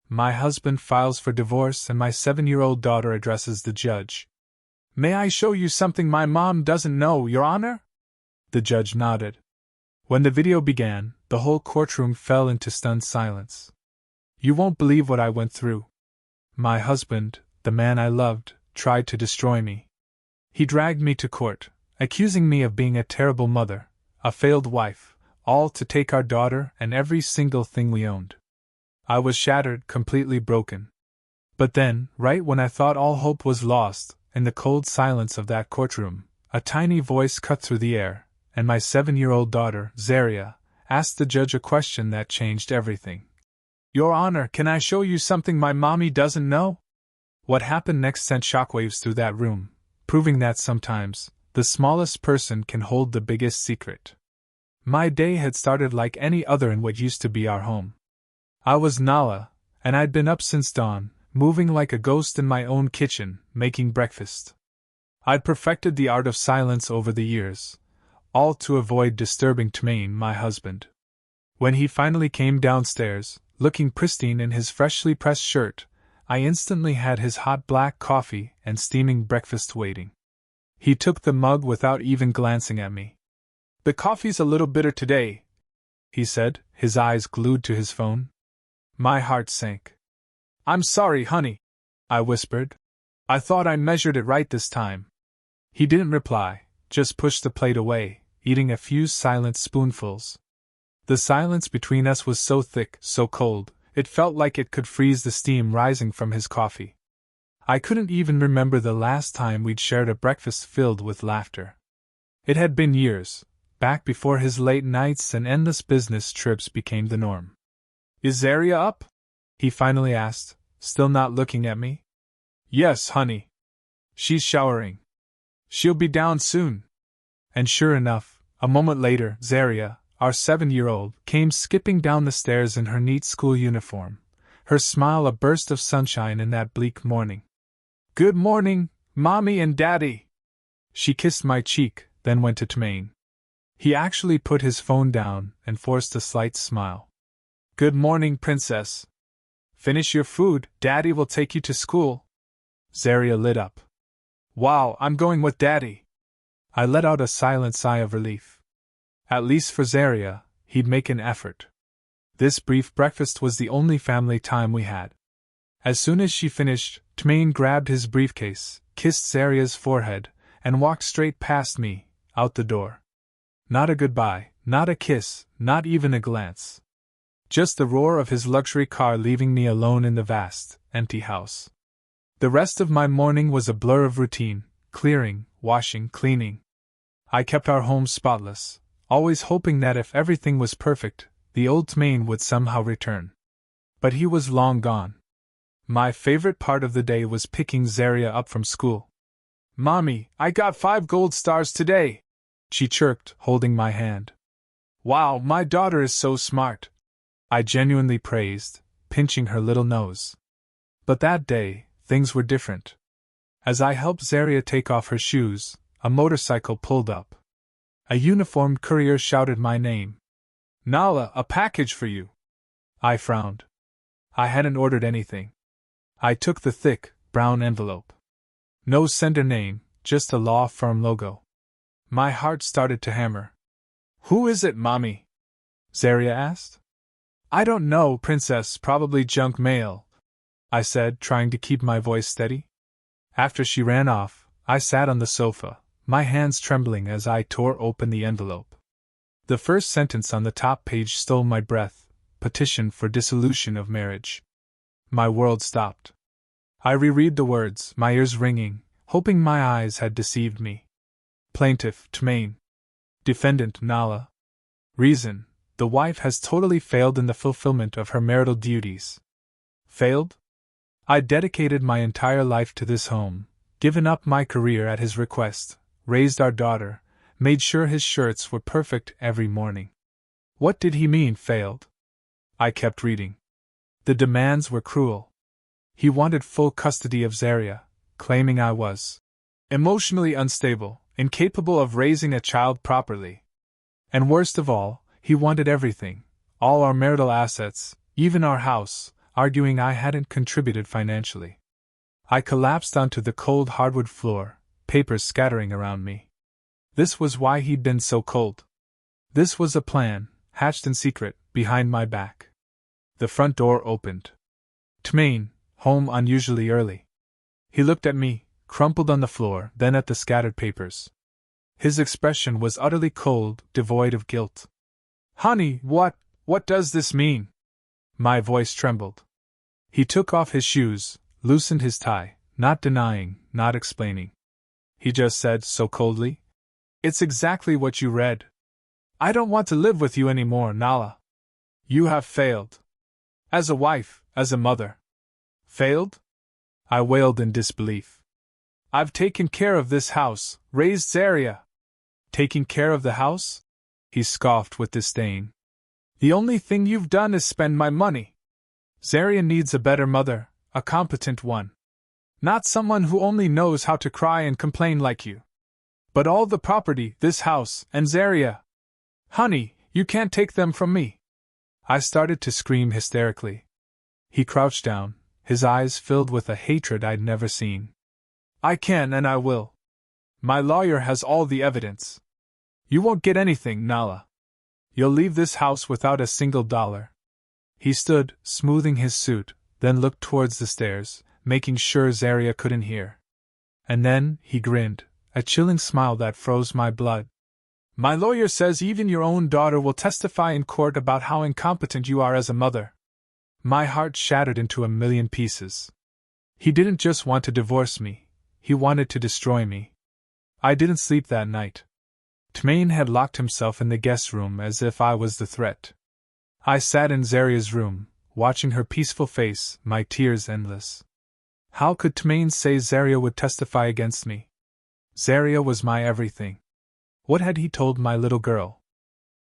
My husband files for divorce and my 7-year-old daughter addresses the judge. May I show you something my mom doesn't know, Your Honor? The judge nodded. When the video began, the whole courtroom fell into stunned silence. You won't believe what I went through. My husband, the man I loved, tried to destroy me. He dragged me to court, accusing me of being a terrible mother, a failed wife, all to take our daughter and every single thing we owned. I was shattered, completely broken. But then, right when I thought all hope was lost, in the cold silence of that courtroom, a tiny voice cut through the air, and my 7-year-old daughter, Zaria, asked the judge a question that changed everything. Your Honor, can I show you something my mommy doesn't know? What happened next sent shockwaves through that room, proving that sometimes, the smallest person can hold the biggest secret. My day had started like any other in what used to be our home. I was Nala, and I'd been up since dawn, moving like a ghost in my own kitchen, making breakfast. I'd perfected the art of silence over the years, all to avoid disturbing Tmain, my husband. When he finally came downstairs, looking pristine in his freshly pressed shirt, I instantly had his hot black coffee and steaming breakfast waiting. He took the mug without even glancing at me. The coffee's a little bitter today, he said, his eyes glued to his phone. My heart sank. I'm sorry, honey, I whispered. I thought I measured it right this time. He didn't reply, just pushed the plate away, eating a few silent spoonfuls. The silence between us was so thick, so cold, it felt like it could freeze the steam rising from his coffee. I couldn't even remember the last time we'd shared a breakfast filled with laughter. It had been years, back before his late nights and endless business trips became the norm. Is Zaria up? He finally asked, still not looking at me. Yes, honey. She's showering. She'll be down soon. And sure enough, a moment later, Zaria, our 7-year-old, came skipping down the stairs in her neat school uniform, her smile a burst of sunshine in that bleak morning. Good morning, Mommy and Daddy. She kissed my cheek, then went to Tmain. He actually put his phone down and forced a slight smile. Good morning, Princess. Finish your food, Daddy will take you to school. Zaria lit up. Wow, I'm going with Daddy. I let out a silent sigh of relief. At least for Zaria, he'd make an effort. This brief breakfast was the only family time we had. As soon as she finished, Tmain grabbed his briefcase, kissed Zaria's forehead, and walked straight past me, out the door. Not a goodbye, not a kiss, not even a glance. Just the roar of his luxury car leaving me alone in the vast, empty house. The rest of my morning was a blur of routine, clearing, washing, cleaning. I kept our home spotless, always hoping that if everything was perfect, the old Tmain would somehow return. But he was long gone. My favorite part of the day was picking Zaria up from school. Mommy, I got 5 gold stars today, she chirped, holding my hand. Wow, my daughter is so smart, I genuinely praised, pinching her little nose. But that day, things were different. As I helped Zaria take off her shoes, a motorcycle pulled up. A uniformed courier shouted my name. Nala, a package for you. I frowned. I hadn't ordered anything. I took the thick, brown envelope. No sender name, just a law firm logo. My heart started to hammer. Who is it, Mommy? Zaria asked. I don't know, Princess, probably junk mail, I said, trying to keep my voice steady. After she ran off, I sat on the sofa, my hands trembling as I tore open the envelope. The first sentence on the top page stole my breath: petition for dissolution of marriage. My world stopped. I reread the words, my ears ringing, hoping my eyes had deceived me. Plaintiff, Tmain. Defendant, Nala. Reason: the wife has totally failed in the fulfillment of her marital duties. Failed? I dedicated my entire life to this home, given up my career at his request, raised our daughter, made sure his shirts were perfect every morning. What did he mean, failed? I kept reading. The demands were cruel. He wanted full custody of Zaria, claiming I was emotionally unstable, incapable of raising a child properly. And worst of all, he wanted everything, all our marital assets, even our house, arguing I hadn't contributed financially. I collapsed onto the cold hardwood floor, papers scattering around me. This was why he'd been so cold. This was a plan, hatched in secret, behind my back. The front door opened. Tmain, home unusually early. He looked at me, crumpled on the floor, then at the scattered papers. His expression was utterly cold, devoid of guilt. Honey, what does this mean? My voice trembled. He took off his shoes, loosened his tie, not denying, not explaining. He just said so coldly, "It's exactly what you read. I don't want to live with you anymore, Nala. You have failed. As a wife, as a mother." Failed? I wailed in disbelief. I've taken care of this house, raised Zaria. Taking care of the house? He scoffed with disdain. The only thing you've done is spend my money. Zaria needs a better mother, a competent one. Not someone who only knows how to cry and complain like you. But all the property, this house, and Zaria. Honey, you can't take them from me. I started to scream hysterically. He crouched down, his eyes filled with a hatred I'd never seen. I can and I will. My lawyer has all the evidence. You won't get anything, Nala. You'll leave this house without a single dollar. He stood, smoothing his suit, then looked towards the stairs, making sure Zaria couldn't hear. And then, he grinned, a chilling smile that froze my blood. My lawyer says even your own daughter will testify in court about how incompetent you are as a mother. My heart shattered into a million pieces. He didn't just want to divorce me, he wanted to destroy me. I didn't sleep that night. Tmain had locked himself in the guest room as if I was the threat. I sat in Zaria's room, watching her peaceful face, my tears endless. How could Tmain say Zaria would testify against me? Zaria was my everything. What had he told my little girl?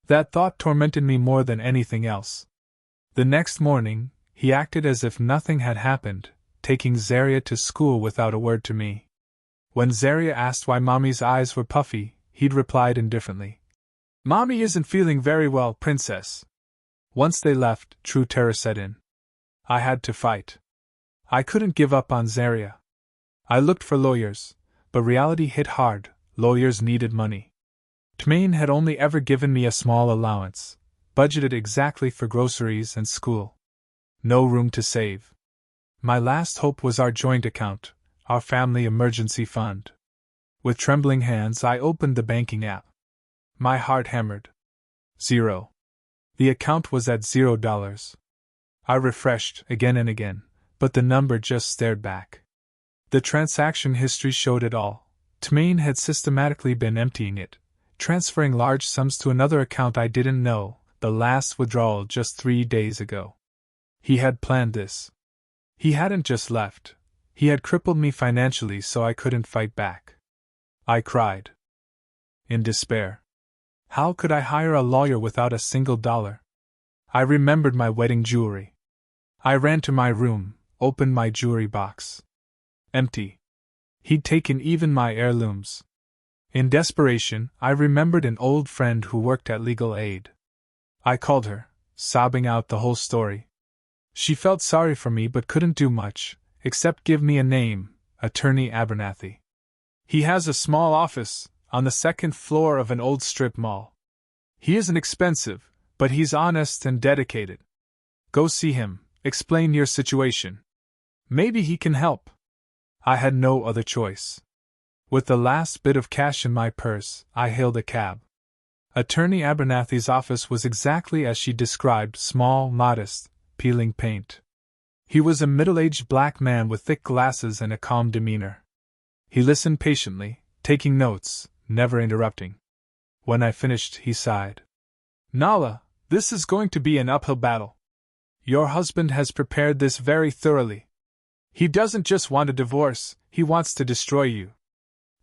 That thought tormented me more than anything else. The next morning, he acted as if nothing had happened, taking Zaria to school without a word to me. When Zaria asked why Mommy's eyes were puffy, he'd replied indifferently, "Mommy isn't feeling very well, Princess." Once they left, true terror set in. I had to fight. I couldn't give up on Zaria. I looked for lawyers, but reality hit hard. Lawyers needed money. Tmain had only ever given me a small allowance, budgeted exactly for groceries and school. No room to save. My last hope was our joint account, our family emergency fund. With trembling hands, I opened the banking app. My heart hammered. 0. The account was at $0. I refreshed again and again, but the number just stared back. The transaction history showed it all. Tmain had systematically been emptying it, transferring large sums to another account I didn't know, the last withdrawal just 3 days ago. He had planned this. He hadn't just left. He had crippled me financially so I couldn't fight back. I cried. In despair. How could I hire a lawyer without a single dollar? I remembered my wedding jewelry. I ran to my room, opened my jewelry box. Empty. He'd taken even my heirlooms. In desperation, I remembered an old friend who worked at legal aid. I called her, sobbing out the whole story. She felt sorry for me but couldn't do much, except give me a name, Attorney Abernathy. He has a small office on the second floor of an old strip mall. He isn't expensive, but he's honest and dedicated. Go see him, explain your situation. Maybe he can help. I had no other choice. With the last bit of cash in my purse, I hailed a cab. Attorney Abernathy's office was exactly as she described, small, modest, peeling paint. He was a middle-aged black man with thick glasses and a calm demeanor. He listened patiently, taking notes, never interrupting. When I finished, he sighed. Nala, this is going to be an uphill battle. Your husband has prepared this very thoroughly. He doesn't just want a divorce, he wants to destroy you.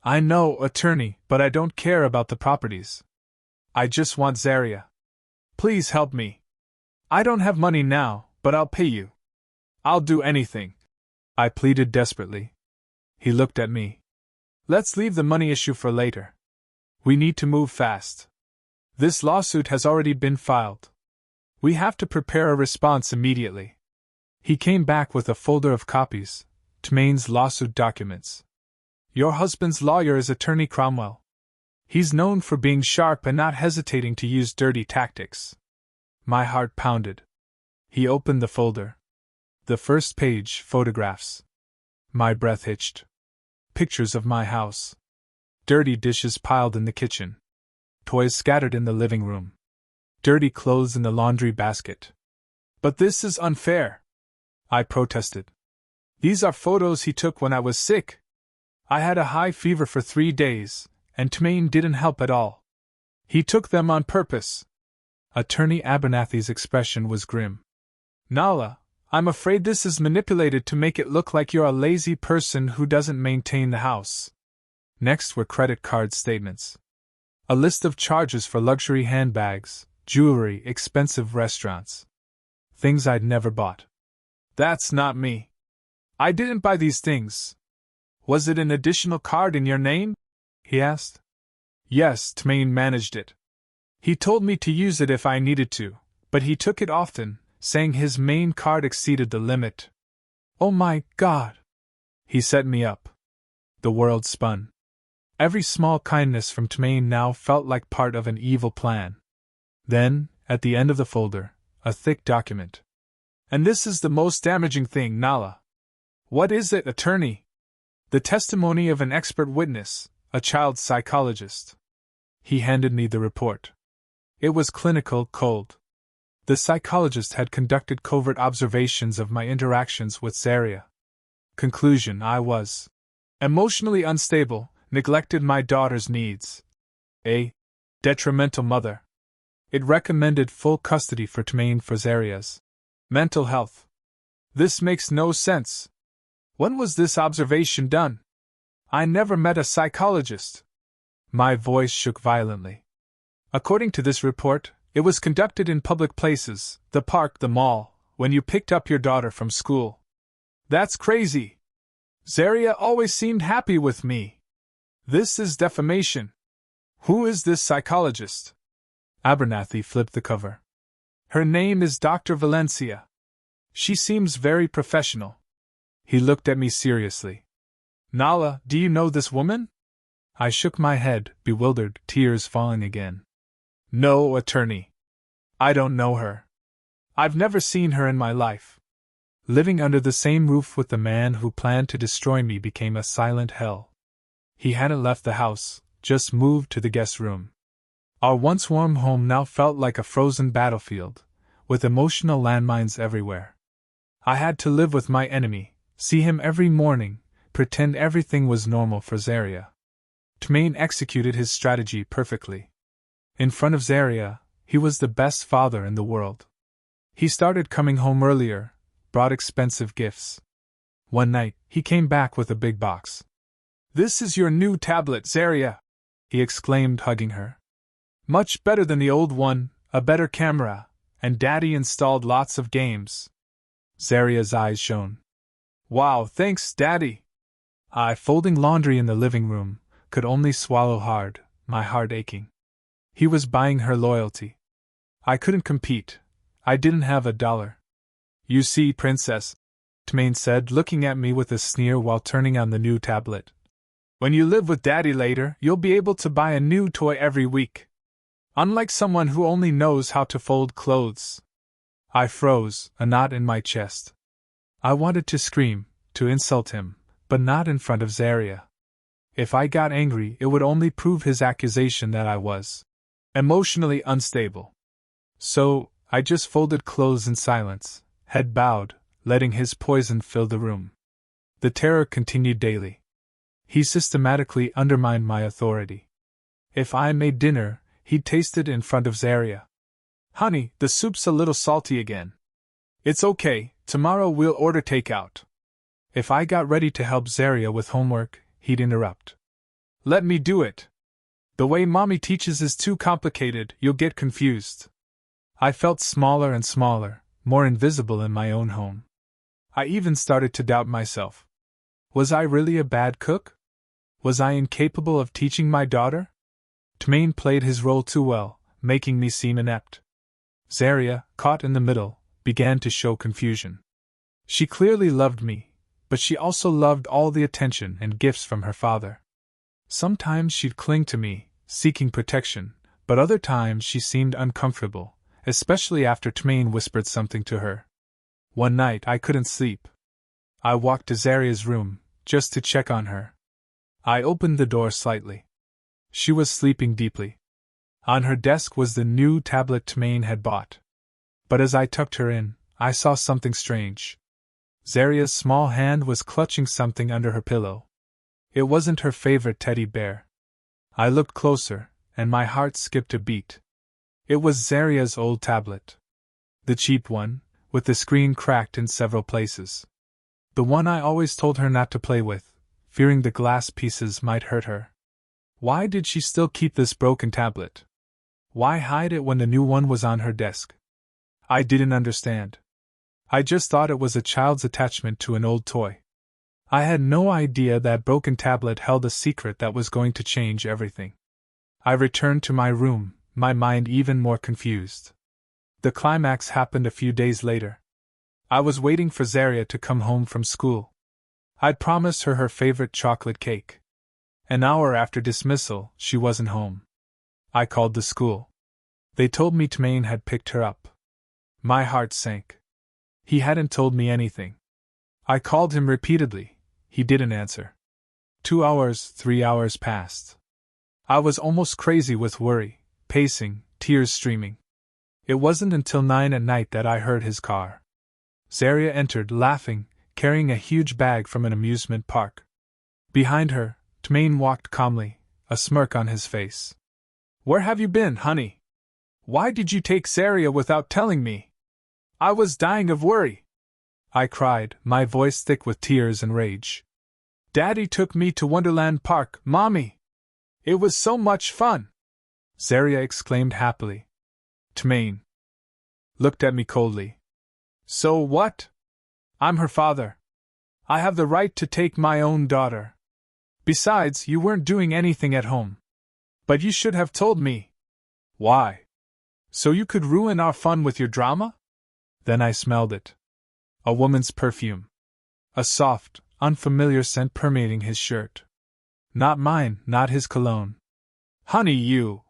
I know, attorney, but I don't care about the properties. I just want Zaria. Please help me. I don't have money now, but I'll pay you. I'll do anything. I pleaded desperately. He looked at me. Let's leave the money issue for later. We need to move fast. This lawsuit has already been filed. We have to prepare a response immediately. He came back with a folder of copies, Tmane's lawsuit documents. Your husband's lawyer is Attorney Cromwell. He's known for being sharp and not hesitating to use dirty tactics. My heart pounded. He opened the folder. The first page, photographs. My breath hitched. Pictures of my house. Dirty dishes piled in the kitchen. Toys scattered in the living room. Dirty clothes in the laundry basket. But this is unfair, I protested. These are photos he took when I was sick. I had a high fever for 3 days, and Tmane didn't help at all. He took them on purpose. Attorney Abernathy's expression was grim. Nala, I'm afraid this is manipulated to make it look like you're a lazy person who doesn't maintain the house. Next were credit card statements. A list of charges for luxury handbags, jewelry, expensive restaurants. Things I'd never bought. That's not me. I didn't buy these things. Was it an additional card in your name? He asked. Yes, Tmane managed it. He told me to use it if I needed to, but he took it often, saying his main card exceeded the limit. Oh my God! He set me up. The world spun. Every small kindness from Tmane now felt like part of an evil plan. Then, at the end of the folder, a thick document. And this is the most damaging thing, Nala. What is it, attorney? The testimony of an expert witness, a child psychologist. He handed me the report. It was clinical, cold. The psychologist had conducted covert observations of my interactions with Zaria. Conclusion: I was emotionally unstable, neglected my daughter's needs. A detrimental mother. It recommended full custody for Tmane for Zaria's mental health. This makes no sense. When was this observation done? I never met a psychologist. My voice shook violently. According to this report, it was conducted in public places, the park, the mall, when you picked up your daughter from school. That's crazy. Zaria always seemed happy with me. This is defamation. Who is this psychologist? Abernathy flipped the cover. Her name is Dr. Valencia. She seems very professional. He looked at me seriously. Nala, do you know this woman? I shook my head, bewildered, tears falling again. No, attorney. I don't know her. I've never seen her in my life. Living under the same roof with the man who planned to destroy me became a silent hell. He hadn't left the house, just moved to the guest room. Our once warm home now felt like a frozen battlefield, with emotional landmines everywhere. I had to live with my enemy, see him every morning, pretend everything was normal for Zaria. Tmane executed his strategy perfectly. In front of Zaria, he was the best father in the world. He started coming home earlier, brought expensive gifts. One night, he came back with a big box. This is your new tablet, Zaria, he exclaimed, hugging her. Much better than the old one, a better camera, and Daddy installed lots of games. Zaria's eyes shone. Wow, thanks, Daddy. I, folding laundry in the living room, could only swallow hard, my heart aching. He was buying her loyalty. I couldn't compete. I didn't have $1. You see, Princess, Tmane said, looking at me with a sneer while turning on the new tablet. When you live with Daddy later, you'll be able to buy a new toy every week. Unlike someone who only knows how to fold clothes. I froze, a knot in my chest. I wanted to scream, to insult him, but not in front of Zaria. If I got angry, it would only prove his accusation that I was emotionally unstable. So, I just folded clothes in silence, head bowed, letting his poison fill the room. The terror continued daily. He systematically undermined my authority. If I made dinner, he'd taste it in front of Zaria. Honey, the soup's a little salty again. It's okay, tomorrow we'll order takeout. If I got ready to help Zaria with homework, he'd interrupt. Let me do it. The way Mommy teaches is too complicated, you'll get confused. I felt smaller and smaller, more invisible in my own home. I even started to doubt myself. Was I really a bad cook? Was I incapable of teaching my daughter? Tmane played his role too well, making me seem inept. Zaria, caught in the middle, began to show confusion. She clearly loved me, but she also loved all the attention and gifts from her father. Sometimes she'd cling to me, seeking protection, but other times she seemed uncomfortable, especially after Tmain whispered something to her. One night I couldn't sleep. I walked to Zaria's room, just to check on her. I opened the door slightly. She was sleeping deeply. On her desk was the new tablet Tmain had bought. But as I tucked her in, I saw something strange. Zaria's small hand was clutching something under her pillow. It wasn't her favorite teddy bear. I looked closer, and my heart skipped a beat. It was Zaria's old tablet. The cheap one, with the screen cracked in several places. The one I always told her not to play with, fearing the glass pieces might hurt her. Why did she still keep this broken tablet? Why hide it when the new one was on her desk? I didn't understand. I just thought it was a child's attachment to an old toy. I had no idea that broken tablet held a secret that was going to change everything. I returned to my room, my mind even more confused. The climax happened a few days later. I was waiting for Zaria to come home from school. I'd promised her favorite chocolate cake. An hour after dismissal, she wasn't home. I called the school. They told me Tmain had picked her up. My heart sank. He hadn't told me anything. I called him repeatedly. He didn't answer. 2 hours, 3 hours passed. I was almost crazy with worry, pacing, tears streaming. It wasn't until 9 at night that I heard his car. Zaria entered, laughing, carrying a huge bag from an amusement park. Behind her, Tmain walked calmly, a smirk on his face. "Where have you been, honey? Why did you take Zaria without telling me? I was dying of worry," I cried, my voice thick with tears and rage. "Daddy took me to Wonderland Park, Mommy. It was so much fun," Zaria exclaimed happily. Tmain looked at me coldly. "So what? I'm her father. I have the right to take my own daughter. Besides, you weren't doing anything at home. But you should have told me." "Why? So you could ruin our fun with your drama?" Then I smelled it. A woman's perfume. A soft, unfamiliar scent permeating his shirt. Not mine, not his cologne. "Honey, you..."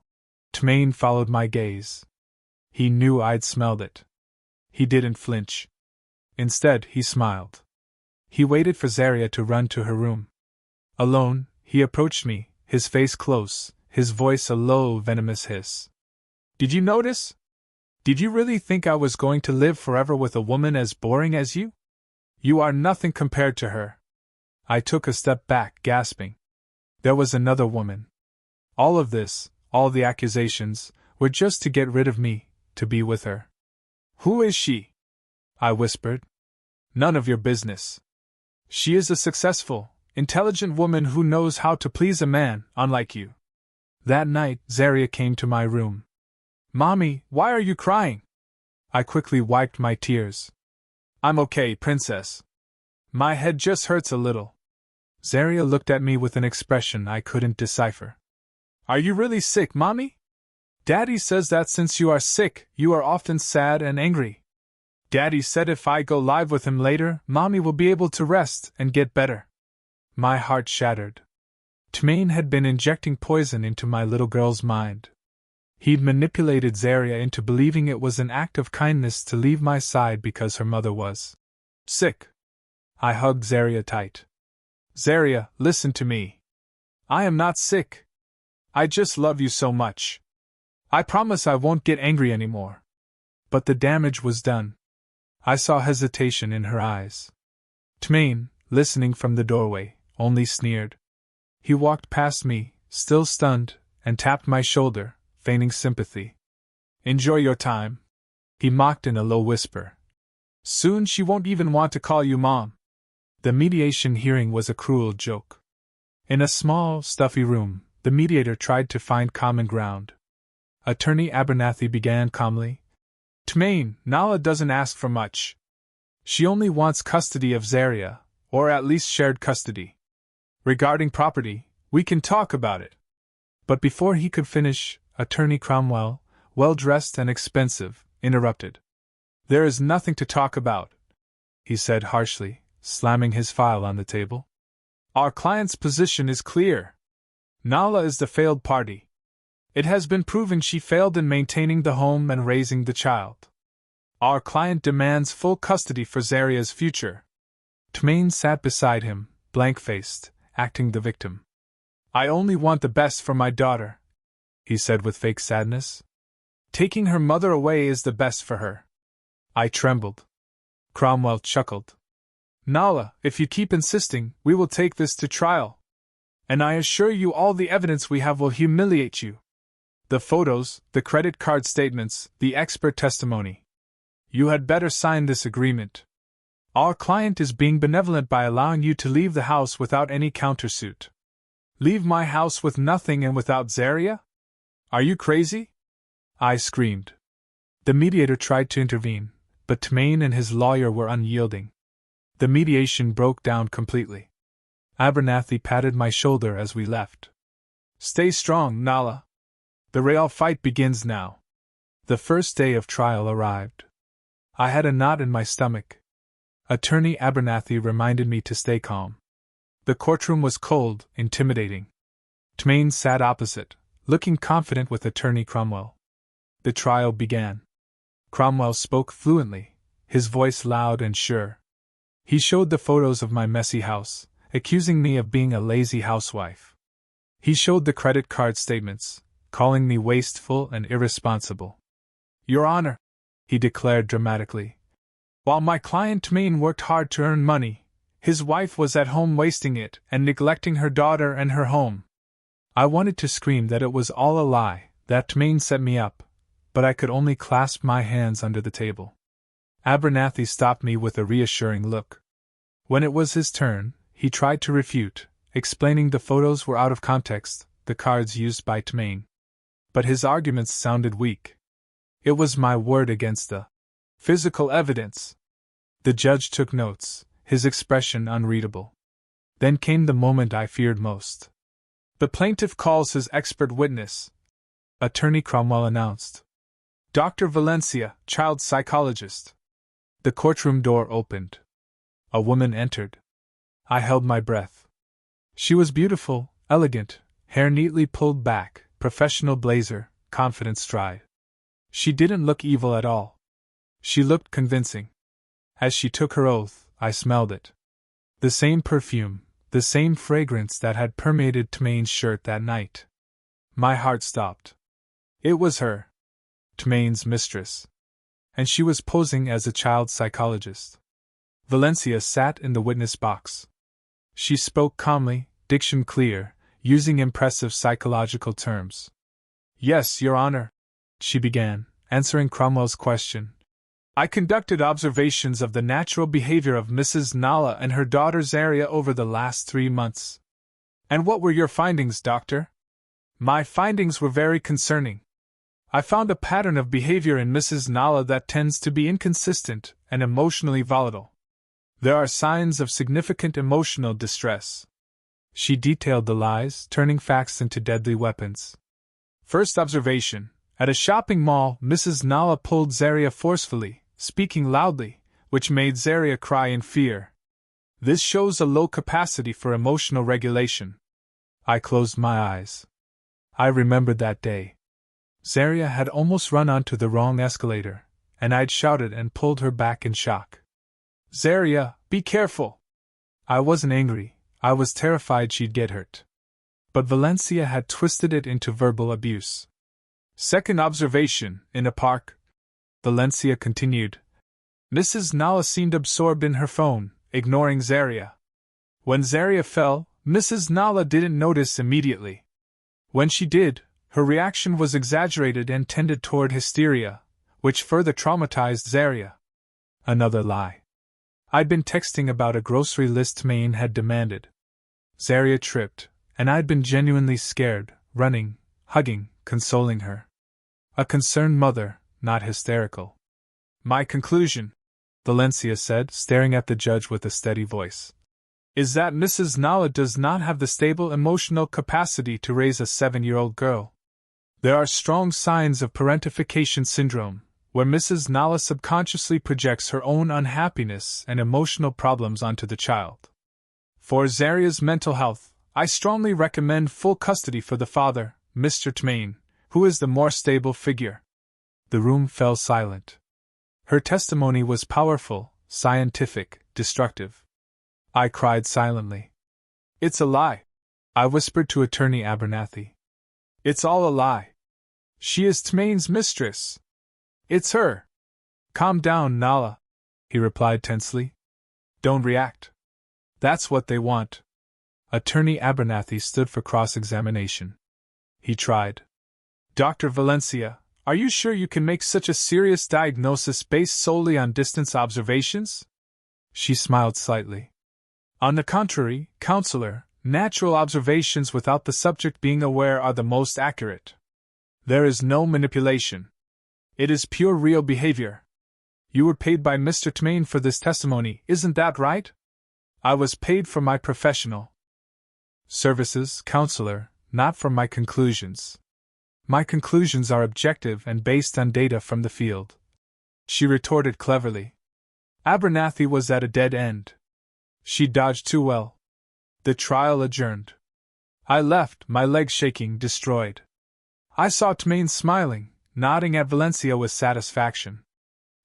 Tmain followed my gaze. He knew I'd smelled it. He didn't flinch. Instead, he smiled. He waited for Zaria to run to her room. Alone, he approached me, his face close, his voice a low, venomous hiss. "Did you notice? Did you really think I was going to live forever with a woman as boring as you? You are nothing compared to her." I took a step back, gasping. There was another woman. All of this, all the accusations, were just to get rid of me, to be with her. "Who is she?" I whispered. "None of your business. She is a successful, intelligent woman who knows how to please a man, unlike you." That night, Zaria came to my room. "Mommy, why are you crying?" I quickly wiped my tears. "I'm okay, princess. My head just hurts a little." Zaria looked at me with an expression I couldn't decipher. "Are you really sick, Mommy? Daddy says that since you are sick, you are often sad and angry. Daddy said if I go live with him later, Mommy will be able to rest and get better." My heart shattered. Tmain had been injecting poison into my little girl's mind. He'd manipulated Zaria into believing it was an act of kindness to leave my side because her mother was sick. I hugged Zaria tight. "Zaria, listen to me. I am not sick. I just love you so much. I promise I won't get angry anymore." But the damage was done. I saw hesitation in her eyes. Tmain, listening from the doorway, only sneered. He walked past me, still stunned, and tapped my shoulder, feigning sympathy. "Enjoy your time," he mocked in a low whisper. "Soon she won't even want to call you Mom." The mediation hearing was a cruel joke. In a small, stuffy room, the mediator tried to find common ground. Attorney Abernathy began calmly. "Tmain, Nala doesn't ask for much. She only wants custody of Zaria, or at least shared custody. Regarding property, we can talk about it." But before he could finish, Attorney Cromwell, well-dressed and expensive, interrupted. "There is nothing to talk about. he said harshly, slamming his file on the table. Our client's position is clear. Nala is the failed party. It has been proven she failed in maintaining the home and raising the child. Our client demands full custody for Zaria's future. Tmain sat beside him, blank-faced, acting the victim. I only want the best for my daughter, he said with fake sadness. Taking her mother away is the best for her. I trembled. Cromwell chuckled. Nala, if you keep insisting, we will take this to trial. And I assure you all the evidence we have will humiliate you. The photos, the credit card statements, the expert testimony. You had better sign this agreement. Our client is being benevolent by allowing you to leave the house without any countersuit. Leave my house with nothing and without Zaria? Are you crazy? I screamed. The mediator tried to intervene, but Tmain and his lawyer were unyielding. The mediation broke down completely. Abernathy patted my shoulder as we left. Stay strong, Nala. The real fight begins now. The first day of trial arrived. I had a knot in my stomach. Attorney Abernathy reminded me to stay calm. The courtroom was cold, intimidating. Tmain sat opposite, looking confident with Attorney Cromwell. The trial began. Cromwell spoke fluently, his voice loud and sure. He showed the photos of my messy house, accusing me of being a lazy housewife. He showed the credit card statements, calling me wasteful and irresponsible. Your Honor, he declared dramatically, while my client Tmain worked hard to earn money, his wife was at home wasting it and neglecting her daughter and her home. I wanted to scream that it was all a lie, that Tmain set me up, but I could only clasp my hands under the table. Abernathy stopped me with a reassuring look. When it was his turn, he tried to refute, explaining the photos were out of context, the cards used by Tmain. But his arguments sounded weak. It was my word against the physical evidence. The judge took notes, his expression unreadable. Then came the moment I feared most. The plaintiff calls his expert witness, Attorney Cromwell announced. Dr. Valencia, child psychologist. The courtroom door opened. A woman entered. I held my breath. She was beautiful, elegant, hair neatly pulled back, professional blazer, confident stride. She didn't look evil at all. She looked convincing. As she took her oath, I smelled it. The same perfume, the same fragrance that had permeated Tmain's shirt that night. My heart stopped. It was her. Tmain's mistress. And she was posing as a child psychologist. Valencia sat in the witness box. She spoke calmly, diction clear, using impressive psychological terms. Yes, Your Honor, she began, answering Cromwell's question. I conducted observations of the natural behavior of Mrs. Nala and her daughter Zaria over the last 3 months. And what were your findings, Doctor? My findings were very concerning. I found a pattern of behavior in Mrs. Nala that tends to be inconsistent and emotionally volatile. There are signs of significant emotional distress. She detailed the lies, turning facts into deadly weapons. First observation. At a shopping mall, Mrs. Nala pulled Zaria forcefully, speaking loudly, which made Zaria cry in fear. This shows a low capacity for emotional regulation. I closed my eyes. I remembered that day. Zaria had almost run onto the wrong escalator, and I'd shouted and pulled her back in shock. Zaria, be careful! I wasn't angry, I was terrified she'd get hurt. But Valencia had twisted it into verbal abuse. Second observation, in a park, Valencia continued. Mrs. Nala seemed absorbed in her phone, ignoring Zaria. When Zaria fell, Mrs. Nala didn't notice immediately. When she did, her reaction was exaggerated and tended toward hysteria, which further traumatized Zaria. Another lie. I'd been texting about a grocery list Tmain had demanded. Zaria tripped, and I'd been genuinely scared, running, hugging, consoling her. A concerned mother, not hysterical. My conclusion, Valencia said, staring at the judge with a steady voice, is that Mrs. Nala does not have the stable emotional capacity to raise a 7-year-old girl. There are strong signs of parentification syndrome, where Mrs. Nala subconsciously projects her own unhappiness and emotional problems onto the child. For Zaria's mental health, I strongly recommend full custody for the father, Mr. Tmain, who is the more stable figure. The room fell silent. Her testimony was powerful, scientific, destructive. I cried silently. It's a lie, I whispered to Attorney Abernathy. It's all a lie. She is Tmain's mistress. It's her. Calm down, Nala, he replied tensely. Don't react. That's what they want. Attorney Abernathy stood for cross-examination. He tried. Dr. Valencia, are you sure you can make such a serious diagnosis based solely on distance observations? She smiled slightly. On the contrary, counselor, natural observations without the subject being aware are the most accurate. There is no manipulation. It is pure real behavior. You were paid by Mr. Tmain for this testimony, isn't that right? I was paid for my professional services, counselor, not for my conclusions. My conclusions are objective and based on data from the field. She retorted cleverly. Abernathy was at a dead end. She dodged too well. The trial adjourned. I left, my legs shaking, destroyed. I saw Tmain smiling, nodding at Valencia with satisfaction.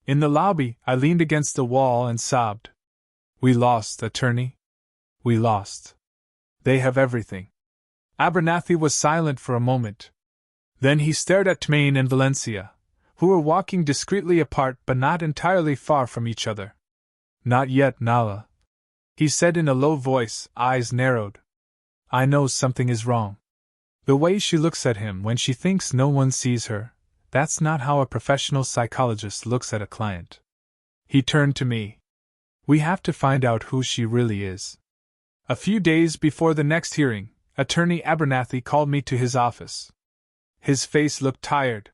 In the lobby, I leaned against the wall and sobbed. We lost, attorney. We lost. They have everything. Abernathy was silent for a moment. Then he stared at Tmain and Valencia, who were walking discreetly apart but not entirely far from each other. Not yet, Nala, he said in a low voice, eyes narrowed. I know something is wrong. The way she looks at him when she thinks no one sees her, that's not how a professional psychologist looks at a client. He turned to me. We have to find out who she really is. A few days before the next hearing, Attorney Abernathy called me to his office. His face looked tired.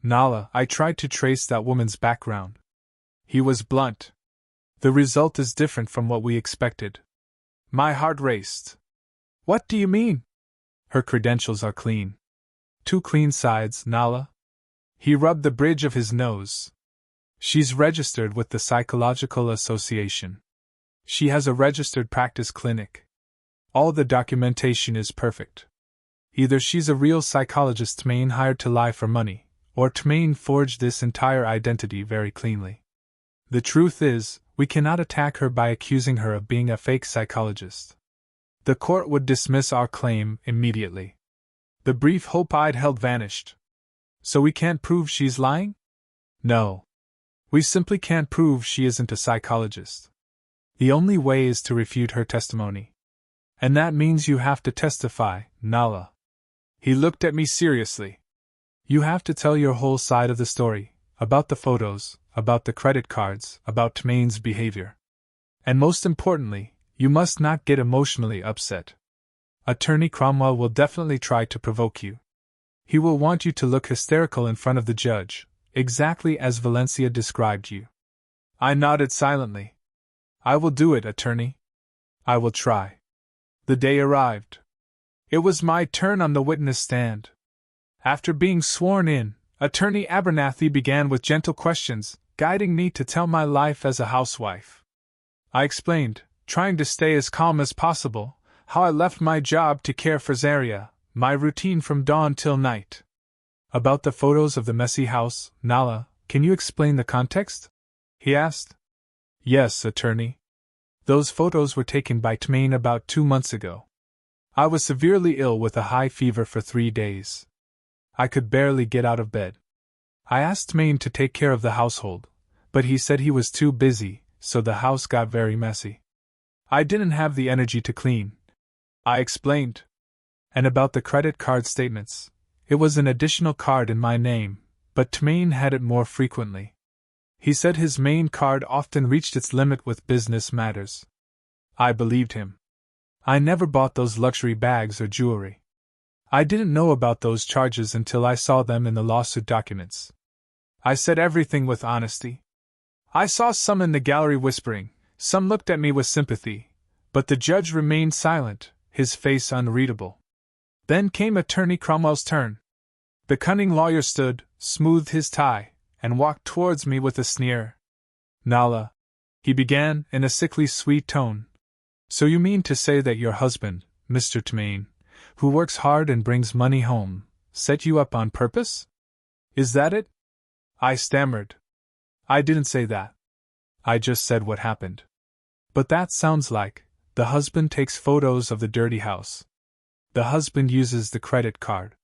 Nala, I tried to trace that woman's background. He was blunt. The result is different from what we expected. My heart raced. What do you mean? Her credentials are clean. 2 clean sides, Nala. He rubbed the bridge of his nose. She's registered with the Psychological Association. She has a registered practice clinic. All the documentation is perfect. Either she's a real psychologist Tmain hired to lie for money, or Tmain forged this entire identity very cleanly. The truth is, we cannot attack her by accusing her of being a fake psychologist. The court would dismiss our claim immediately. The brief hope I'd held vanished. So we can't prove she's lying? No. We simply can't prove she isn't a psychologist. The only way is to refute her testimony. And that means you have to testify, Nala. He looked at me seriously. You have to tell your whole side of the story, about the photos, about the credit cards, about Tmain's behavior. And most importantly, you must not get emotionally upset. Attorney Cromwell will definitely try to provoke you. He will want you to look hysterical in front of the judge, exactly as Valencia described you. I nodded silently. I will do it, attorney. I will try. The day arrived. It was my turn on the witness stand. After being sworn in, Attorney Abernathy began with gentle questions, guiding me to tell my life as a housewife. I explained, trying to stay as calm as possible, how I left my job to care for Zaria, my routine from dawn till night. About the photos of the messy house, Nala, can you explain the context? He asked. Yes, attorney. Those photos were taken by Tmain about 2 months ago. I was severely ill with a high fever for 3 days. I could barely get out of bed. I asked Tmain to take care of the household, but he said he was too busy, so the house got very messy. I didn't have the energy to clean. I explained. And about the credit card statements, it was an additional card in my name, but Tmain had it more frequently. He said his main card often reached its limit with business matters. I believed him. I never bought those luxury bags or jewelry. I didn't know about those charges until I saw them in the lawsuit documents. I said everything with honesty. I saw some in the gallery whispering, some looked at me with sympathy, but the judge remained silent, his face unreadable. Then came Attorney Cromwell's turn. The cunning lawyer stood, smoothed his tie, and walked towards me with a sneer. Nala, he began in a sickly sweet tone. So you mean to say that your husband, Mr. Tremaine, who works hard and brings money home, set you up on purpose? Is that it? I stammered. I didn't say that. I just said what happened. But that sounds like, the husband takes photos of the dirty house. The husband uses the credit card.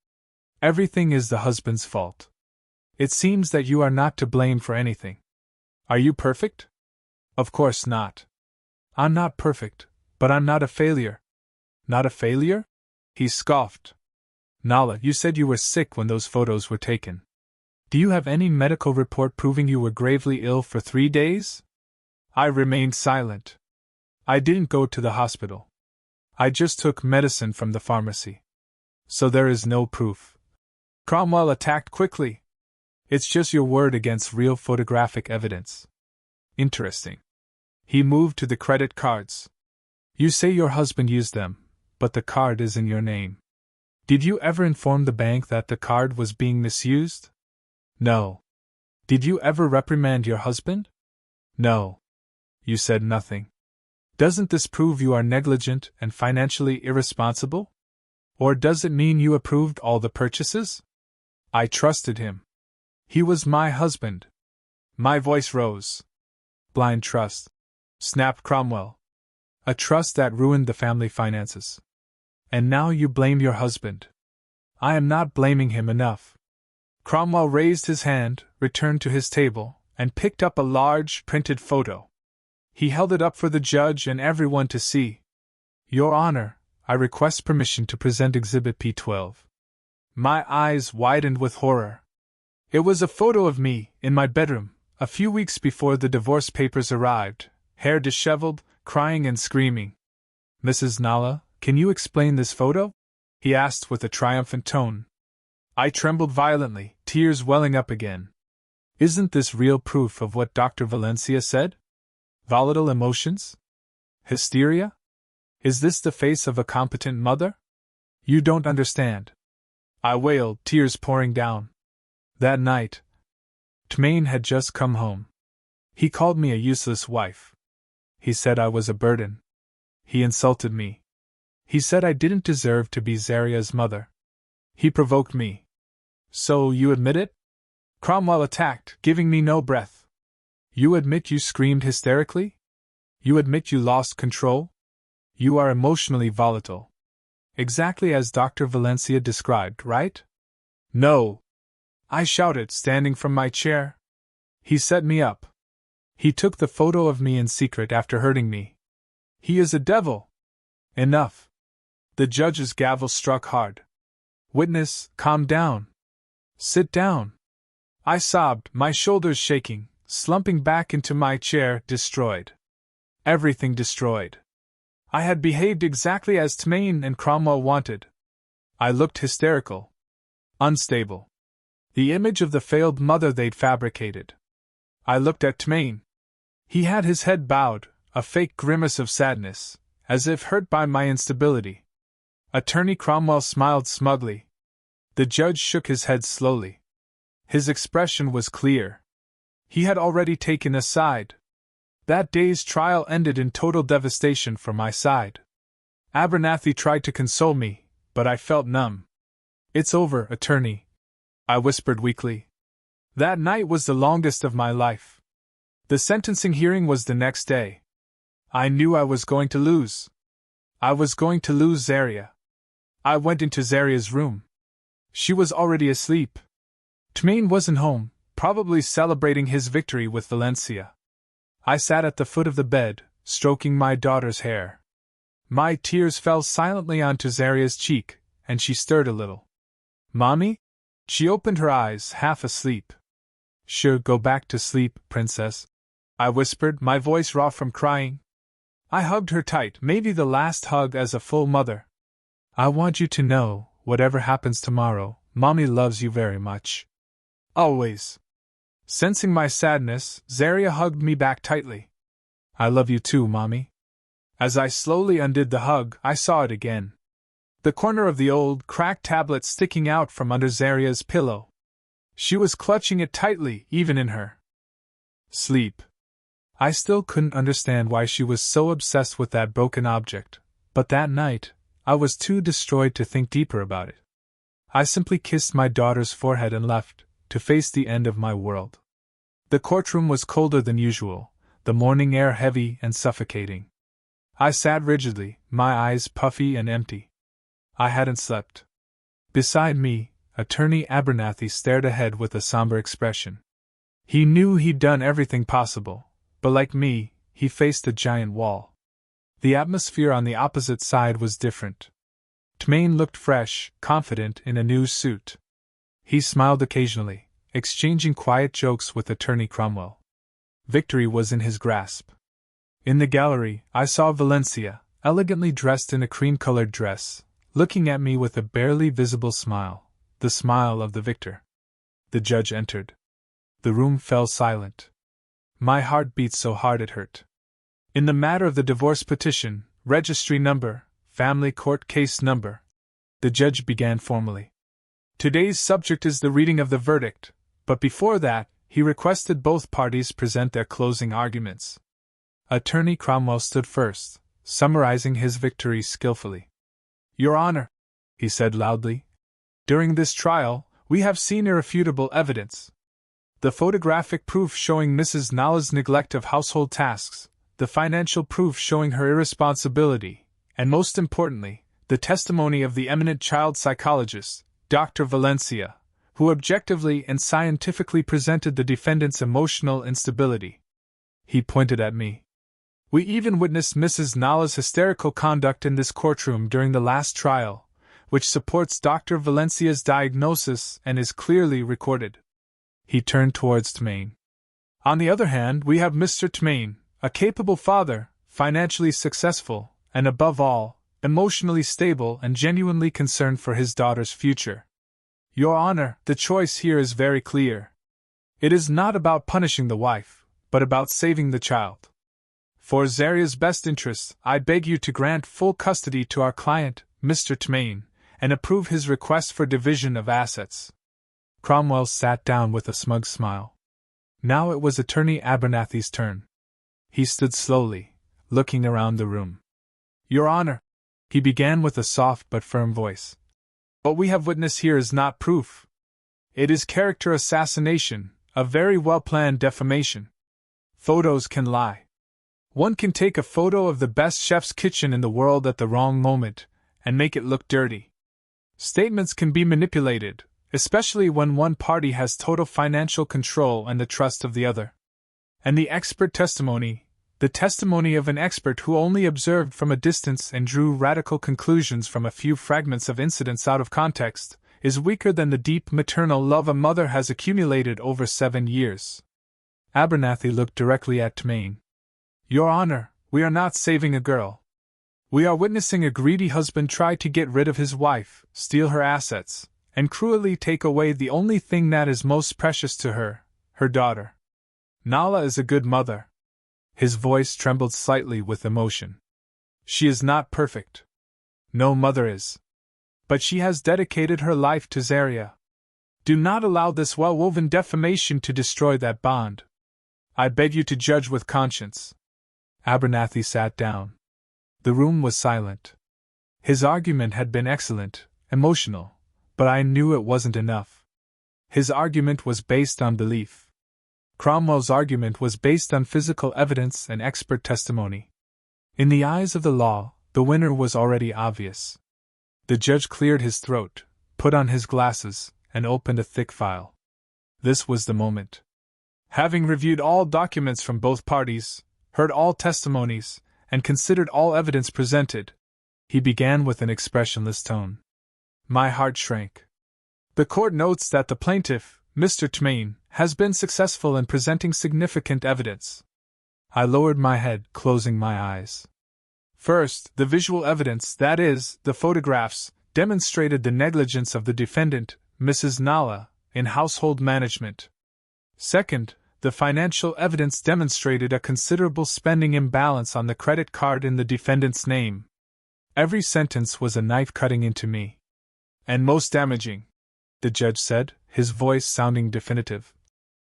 Everything is the husband's fault. It seems that you are not to blame for anything. Are you perfect? Of course not. I'm not perfect, but I'm not a failure. Not a failure? He scoffed. Nala, you said you were sick when those photos were taken. Do you have any medical report proving you were gravely ill for 3 days? I remained silent. I didn't go to the hospital. I just took medicine from the pharmacy. So there is no proof. Cromwell attacked quickly. It's just your word against real photographic evidence. Interesting. He moved to the credit cards. You say your husband used them, but the card is in your name. Did you ever inform the bank that the card was being misused? No. Did you ever reprimand your husband? No. You said nothing. Doesn't this prove you are negligent and financially irresponsible? Or does it mean you approved all the purchases? I trusted him. He was my husband. My voice rose. Blind trust, snapped Cromwell. A trust that ruined the family finances. And now you blame your husband. I am not blaming him enough. Cromwell raised his hand, returned to his table, and picked up a large, printed photo. He held it up for the judge and everyone to see. Your Honor, I request permission to present Exhibit P12. My eyes widened with horror. It was a photo of me, in my bedroom, a few weeks before the divorce papers arrived, hair disheveled, crying and screaming. Mrs. Nala, can you explain this photo? He asked with a triumphant tone. I trembled violently, tears welling up again. Isn't this real proof of what Dr. Valencia said? Volatile emotions? Hysteria? Is this the face of a competent mother? You don't understand. I wailed, tears pouring down. That night, Tremaine had just come home. He called me a useless wife. He said I was a burden. He insulted me. He said I didn't deserve to be Zaria's mother. He provoked me. So you admit it? Cromwell attacked, giving me no breath. You admit you screamed hysterically? You admit you lost control? You are emotionally volatile. Exactly as Dr. Valencia described, right? No! I shouted, standing from my chair. He set me up. He took the photo of me in secret after hurting me. He is a devil! Enough! The judge's gavel struck hard. Witness, calm down. Sit down. I sobbed, my shoulders shaking, slumping back into my chair, destroyed. Everything destroyed. I had behaved exactly as Tremaine and Cromwell wanted. I looked hysterical. Unstable. The image of the failed mother they'd fabricated. I looked at Tremaine. He had his head bowed, a fake grimace of sadness, as if hurt by my instability. Attorney Cromwell smiled smugly. The judge shook his head slowly. His expression was clear. He had already taken a side. That day's trial ended in total devastation for my side. Abernathy tried to console me, but I felt numb. It's over, attorney, I whispered weakly. That night was the longest of my life. The sentencing hearing was the next day. I knew I was going to lose. I was going to lose Zaria. I went into Zaria's room. She was already asleep. Tremaine wasn't home, probably celebrating his victory with Valencia. I sat at the foot of the bed, stroking my daughter's hair. My tears fell silently onto Zaria's cheek, and she stirred a little. Mommy? She opened her eyes, half asleep. Sure, go back to sleep, princess, I whispered, my voice raw from crying. I hugged her tight, maybe the last hug as a full mother. I want you to know, whatever happens tomorrow, Mommy loves you very much. Always. Sensing my sadness, Zaria hugged me back tightly. I love you too, Mommy. As I slowly undid the hug, I saw it again. The corner of the old, cracked tablet sticking out from under Zaria's pillow. She was clutching it tightly, even in her sleep. I still couldn't understand why she was so obsessed with that broken object, but that night, I was too destroyed to think deeper about it. I simply kissed my daughter's forehead and left, to face the end of my world. The courtroom was colder than usual, the morning air heavy and suffocating. I sat rigidly, my eyes puffy and empty. I hadn't slept. Beside me, Attorney Abernathy stared ahead with a somber expression. He knew he'd done everything possible, but like me, he faced a giant wall. The atmosphere on the opposite side was different. Tmain looked fresh, confident in a new suit. He smiled occasionally, exchanging quiet jokes with Attorney Cromwell. Victory was in his grasp. In the gallery, I saw Valencia, elegantly dressed in a cream-colored dress, looking at me with a barely visible smile, the smile of the victor. The judge entered. The room fell silent. My heart beat so hard it hurt. In the matter of the divorce petition, registry number, family court case number, the judge began formally. Today's subject is the reading of the verdict, but before that, he requested both parties present their closing arguments. Attorney Cromwell stood first, summarizing his victory skillfully. Your Honor, he said loudly, during this trial, we have seen irrefutable evidence. The photographic proof showing Mrs. Nala's neglect of household tasks, the financial proof showing her irresponsibility, and most importantly, the testimony of the eminent child psychologist, Dr. Valencia, who objectively and scientifically presented the defendant's emotional instability. He pointed at me. We even witnessed Mrs. Nala's hysterical conduct in this courtroom during the last trial, which supports Dr. Valencia's diagnosis and is clearly recorded. He turned towards Tmain. On the other hand, we have Mr. Tmain, a capable father, financially successful, and above all, emotionally stable and genuinely concerned for his daughter's future. Your Honor, the choice here is very clear. It is not about punishing the wife, but about saving the child. For Zaria's best interests, I beg you to grant full custody to our client, Mr. Tmain, and approve his request for division of assets. Cromwell sat down with a smug smile. Now it was Attorney Abernathy's turn. He stood slowly, looking around the room. Your Honor, he began with a soft but firm voice. What we have witnessed here is not proof. It is character assassination, a very well-planned defamation. Photos can lie. One can take a photo of the best chef's kitchen in the world at the wrong moment, and make it look dirty. Statements can be manipulated, especially when one party has total financial control and the trust of the other. And the expert testimony, the testimony of an expert who only observed from a distance and drew radical conclusions from a few fragments of incidents out of context, is weaker than the deep maternal love a mother has accumulated over 7 years. Abernathy looked directly at Tmain. Your Honor, we are not saving a girl. We are witnessing a greedy husband try to get rid of his wife, steal her assets, and cruelly take away the only thing that is most precious to her, her daughter. Nala is a good mother. His voice trembled slightly with emotion. She is not perfect. No mother is. But she has dedicated her life to Zaria. Do not allow this well-woven defamation to destroy that bond. I beg you to judge with conscience. Abernathy sat down. The room was silent. His argument had been excellent, emotional, but I knew it wasn't enough. His argument was based on belief. Cromwell's argument was based on physical evidence and expert testimony. In the eyes of the law, the winner was already obvious. The judge cleared his throat, put on his glasses, and opened a thick file. This was the moment. Having reviewed all documents from both parties, heard all testimonies, and considered all evidence presented, he began with an expressionless tone. My heart shrank. The court notes that the plaintiff, Mr. Tmain, has been successful in presenting significant evidence. I lowered my head, closing my eyes. First, the visual evidence, that is, the photographs, demonstrated the negligence of the defendant, Mrs. Nala, in household management. Second, the financial evidence demonstrated a considerable spending imbalance on the credit card in the defendant's name. Every sentence was a knife cutting into me. And most damaging. the judge said, his voice sounding definitive,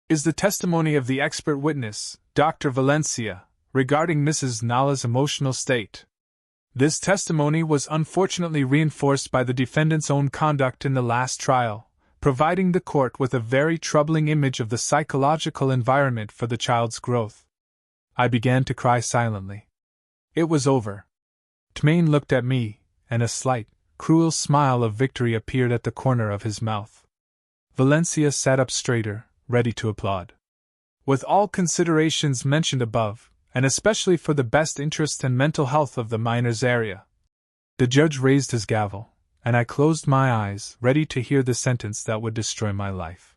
is the testimony of the expert witness, Dr. Valencia, regarding Mrs. Nala's emotional state. This testimony was unfortunately reinforced by the defendant's own conduct in the last trial, providing the court with a very troubling image of the psychological environment for the child's growth. I began to cry silently. It was over. Tmain looked at me, and a slight, cruel smile of victory appeared at the corner of his mouth. Valencia sat up straighter, ready to applaud. With all considerations mentioned above, and especially for the best interest and mental health of the minor's area, the judge raised his gavel, and I closed my eyes, ready to hear the sentence that would destroy my life.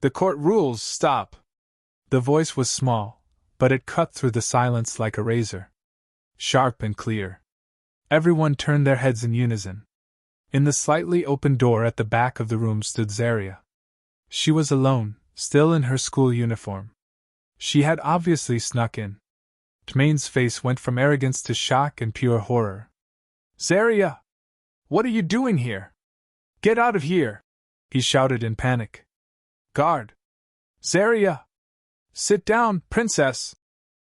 The court rules, stop! The voice was small, but it cut through the silence like a razor. Sharp and clear. Everyone turned their heads in unison. In the slightly open door at the back of the room stood Zaria. She was alone, still in her school uniform. She had obviously snuck in. Tmain's face went from arrogance to shock and pure horror. Zaria! What are you doing here? Get out of here! He shouted in panic. Guard! Zaria! Sit down, princess!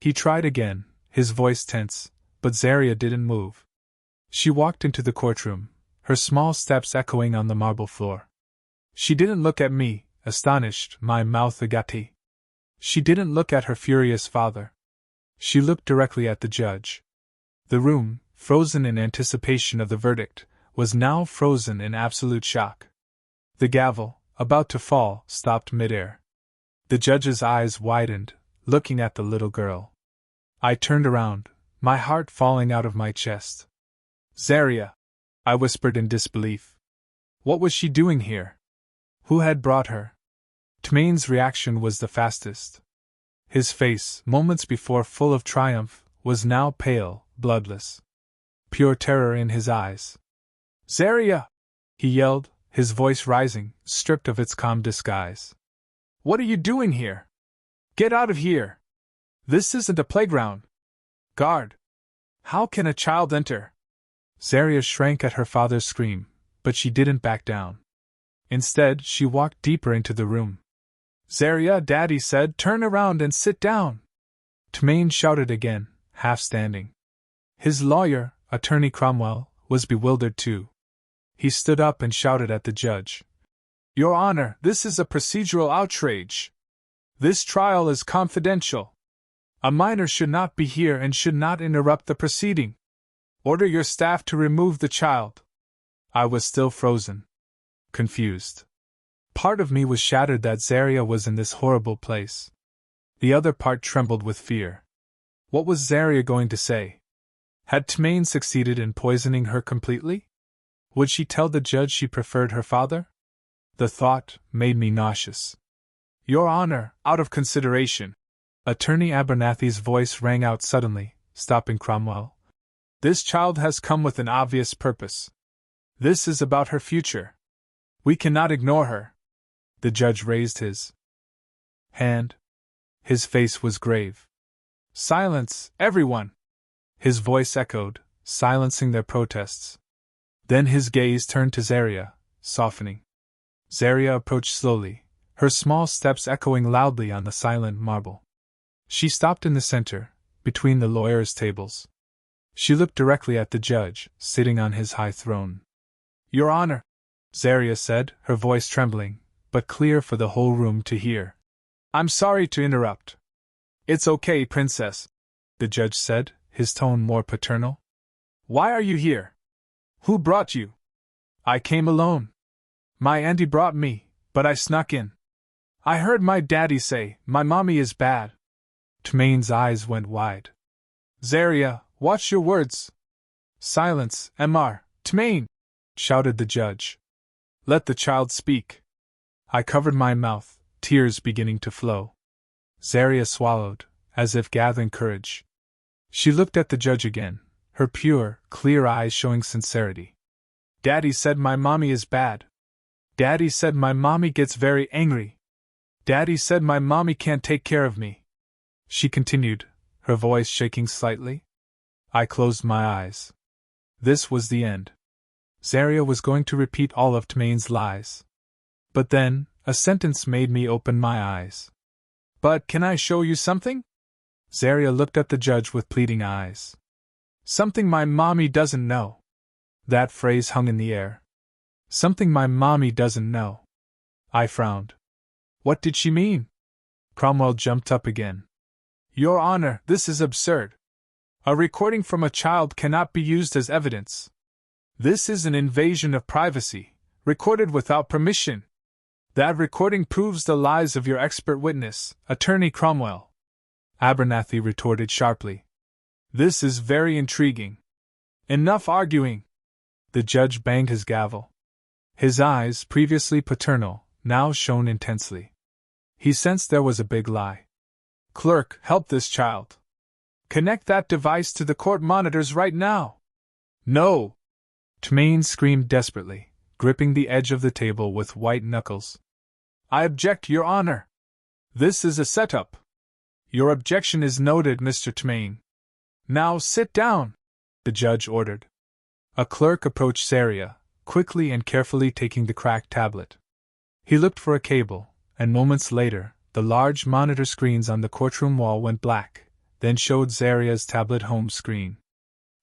He tried again, his voice tense, but Zaria didn't move. She walked into the courtroom, her small steps echoing on the marble floor. She didn't look at me, astonished, my mouth agape. She didn't look at her furious father. She looked directly at the judge. The room, frozen in anticipation of the verdict, was now frozen in absolute shock. The gavel, about to fall, stopped midair. The judge's eyes widened, looking at the little girl. I turned around, my heart falling out of my chest. Zaria! I whispered in disbelief. What was she doing here? Who had brought her? Tmain's reaction was the fastest. His face, moments before full of triumph, was now pale, bloodless. Pure terror in his eyes. Zaria! He yelled, his voice rising, stripped of its calm disguise. What are you doing here? Get out of here! This isn't a playground. Guard! How can a child enter? Zaria shrank at her father's scream, but she didn't back down. Instead, she walked deeper into the room. Zaria, Daddy said, turn around and sit down. Tmain shouted again, half standing. His lawyer, Attorney Cromwell, was bewildered too. He stood up and shouted at the judge. Your Honor, this is a procedural outrage. This trial is confidential. A minor should not be here and should not interrupt the proceeding. Order your staff to remove the child. I was still frozen. Confused. Part of me was shattered that Zaria was in this horrible place. The other part trembled with fear. What was Zaria going to say? Had Tmain succeeded in poisoning her completely? Would she tell the judge she preferred her father? The thought made me nauseous. Your Honor, out of consideration. Attorney Abernathy's voice rang out suddenly, stopping Cromwell. This child has come with an obvious purpose. This is about her future. We cannot ignore her. The judge raised his hand. His face was grave. Silence, everyone! His voice echoed, silencing their protests. Then his gaze turned to Zaria, softening. Zaria approached slowly, her small steps echoing loudly on the silent marble. She stopped in the center, between the lawyers' tables. She looked directly at the judge, sitting on his high throne. Your Honor, Zaria said, her voice trembling, but clear for the whole room to hear. I'm sorry to interrupt. It's okay, Princess, the judge said, his tone more paternal. Why are you here? Who brought you? I came alone. My auntie brought me, but I snuck in. I heard my daddy say, my mommy is bad. Tmain's eyes went wide. Zaria, watch your words. Silence, Mr. Tmain, shouted the judge. Let the child speak. I covered my mouth, tears beginning to flow. Zaria swallowed, as if gathering courage. She looked at the judge again, her pure, clear eyes showing sincerity. Daddy said my mommy is bad. Daddy said my mommy gets very angry. Daddy said my mommy can't take care of me. She continued, her voice shaking slightly. I closed my eyes. This was the end. Zaria was going to repeat all of Tmain's lies. But then, a sentence made me open my eyes. But can I show you something? Zaria looked at the judge with pleading eyes. Something my mommy doesn't know. That phrase hung in the air. Something my mommy doesn't know. I frowned. What did she mean? Cromwell jumped up again. Your Honor, this is absurd. A recording from a child cannot be used as evidence. This is an invasion of privacy, recorded without permission. That recording proves the lies of your expert witness, Attorney Cromwell. Abernathy retorted sharply. This is very intriguing. Enough arguing. The judge banged his gavel. His eyes, previously paternal, now shone intensely. He sensed there was a big lie. Clerk, help this child. Connect that device to the court monitors right now. No! Tremaine screamed desperately, gripping the edge of the table with white knuckles. I object, Your Honor. This is a setup. Your objection is noted, Mr. Tremaine. Now sit down, the judge ordered. A clerk approached Zaria, quickly and carefully taking the cracked tablet. He looked for a cable, and moments later, the large monitor screens on the courtroom wall went black, then showed Zaria's tablet home screen.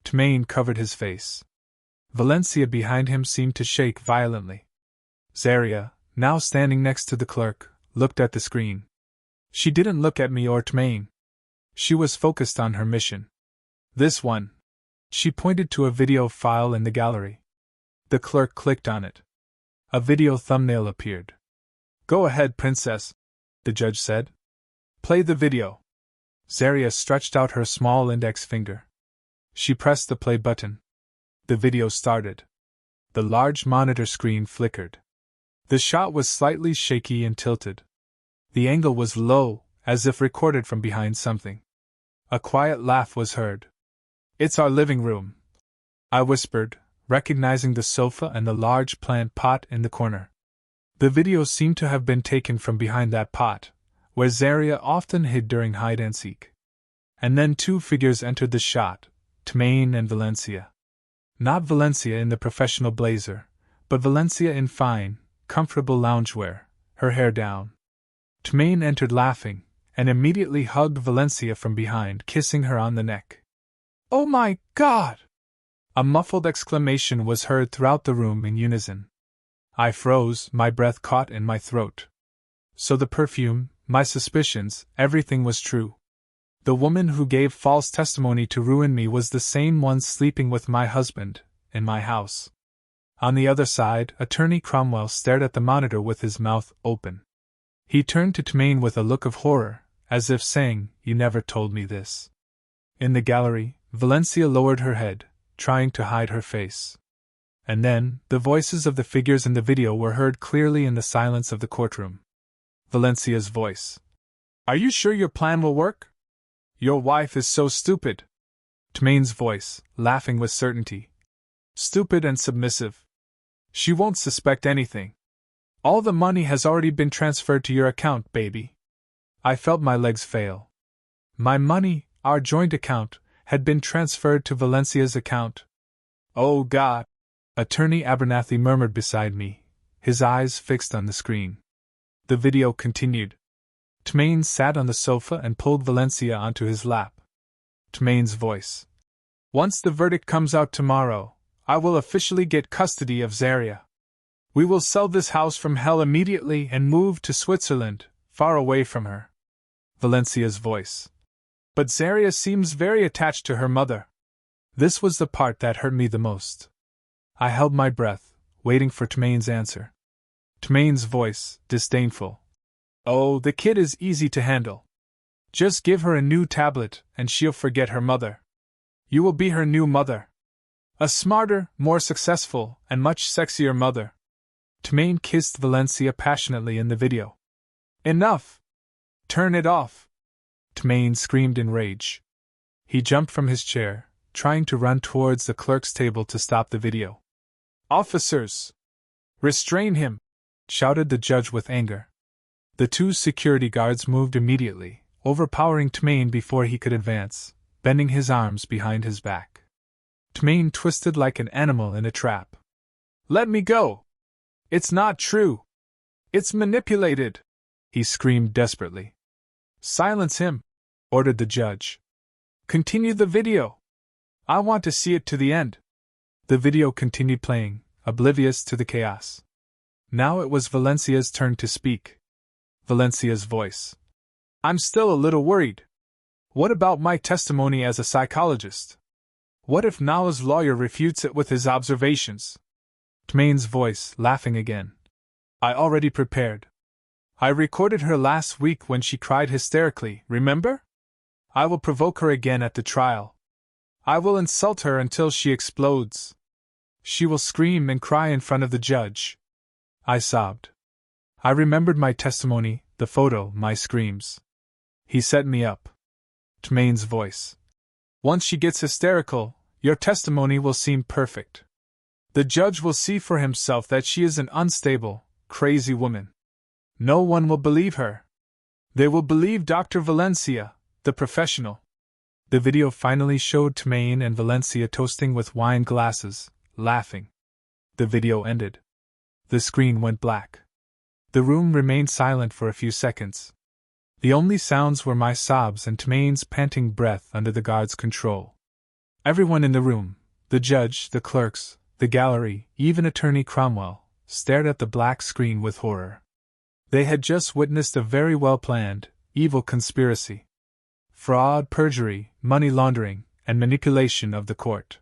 Tremaine covered his face. Valencia behind him seemed to shake violently. Zaria, now standing next to the clerk, looked at the screen. She didn't look at me or Tremaine. She was focused on her mission. This one. She pointed to a video file in the gallery. The clerk clicked on it. A video thumbnail appeared. Go ahead, Princess, the judge said. Play the video. Zaria stretched out her small index finger. She pressed the play button. The video started. The large monitor screen flickered. The shot was slightly shaky and tilted. The angle was low, as if recorded from behind something. A quiet laugh was heard. It's our living room, I whispered, recognizing the sofa and the large plant pot in the corner. The video seemed to have been taken from behind that pot, where Zaria often hid during hide-and-seek. And then two figures entered the shot, Tremaine and Valencia. Not Valencia in the professional blazer, but Valencia in fine, comfortable loungewear, her hair down. Tremaine entered laughing, and immediately hugged Valencia from behind, kissing her on the neck. Oh my God! A muffled exclamation was heard throughout the room in unison. I froze, my breath caught in my throat. So the perfume, my suspicions, everything was true. The woman who gave false testimony to ruin me was the same one sleeping with my husband, in my house. On the other side, Attorney Cromwell stared at the monitor with his mouth open. He turned to Tremaine with a look of horror, as if saying, You never told me this. In the gallery, Valencia lowered her head, trying to hide her face. And then, the voices of the figures in the video were heard clearly in the silence of the courtroom. Valencia's voice. Are you sure your plan will work? Your wife is so stupid. Tremaine's voice, laughing with certainty. Stupid and submissive. She won't suspect anything. All the money has already been transferred to your account, baby. I felt my legs fail. My money, our joint account, had been transferred to Valencia's account. Oh God! Attorney Abernathy murmured beside me, his eyes fixed on the screen. The video continued. Tremaine sat on the sofa and pulled Valencia onto his lap. Tremaine's voice. Once the verdict comes out tomorrow, I will officially get custody of Zaria. We will sell this house from hell immediately and move to Switzerland, far away from her. Valencia's voice. But Zaria seems very attached to her mother. This was the part that hurt me the most. I held my breath, waiting for Tremaine's answer. Tremaine's voice, disdainful. Oh, the kid is easy to handle. Just give her a new tablet, and she'll forget her mother. You will be her new mother. A smarter, more successful, and much sexier mother. Tremaine kissed Valencia passionately in the video. Enough! Turn it off! Tremaine screamed in rage. He jumped from his chair, trying to run towards the clerk's table to stop the video. Officers! Restrain him! Shouted the judge with anger. The two security guards moved immediately, overpowering Tremaine before he could advance, bending his arms behind his back. Tremaine twisted like an animal in a trap. Let me go! It's not true! It's manipulated! He screamed desperately. Silence him, ordered the judge. Continue the video. I want to see it to the end. The video continued playing, oblivious to the chaos. Now it was Valencia's turn to speak. Valencia's voice. I'm still a little worried. What about my testimony as a psychologist? What if Nala's lawyer refutes it with his observations? Tmane's voice, laughing again. I already prepared. I recorded her last week when she cried hysterically, remember? I will provoke her again at the trial. I will insult her until she explodes. She will scream and cry in front of the judge. I sobbed. I remembered my testimony, the photo, my screams. He set me up. Tmane's voice. Once she gets hysterical, your testimony will seem perfect. The judge will see for himself that she is an unstable, crazy woman. No one will believe her. They will believe Dr. Valencia, the professional. The video finally showed Tmane and Valencia toasting with wine glasses, laughing. The video ended. The screen went black. The room remained silent for a few seconds. The only sounds were my sobs and Tmane's panting breath under the guard's control. Everyone in the room, the judge, the clerks, the gallery, even Attorney Cromwell, stared at the black screen with horror. They had just witnessed a very well-planned, evil conspiracy. Fraud, perjury, money laundering, and manipulation of the court.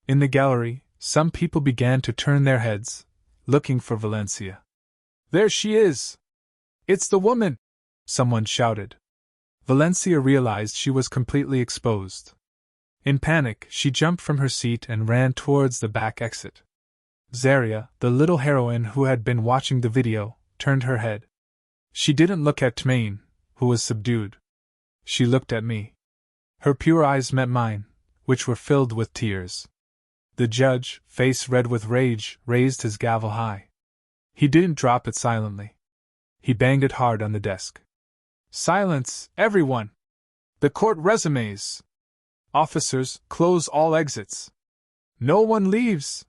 In the gallery, some people began to turn their heads, looking for Valencia. There she is! It's the woman! Someone shouted. Valencia realized she was completely exposed. In panic, she jumped from her seat and ran towards the back exit. Zaria, the little heroine who had been watching the video, turned her head. She didn't look at Tmane, who was subdued. She looked at me. Her pure eyes met mine, which were filled with tears. The judge, face red with rage, raised his gavel high. He didn't drop it silently. He banged it hard on the desk. Silence, everyone! The court resumes! Officers, close all exits. No one leaves!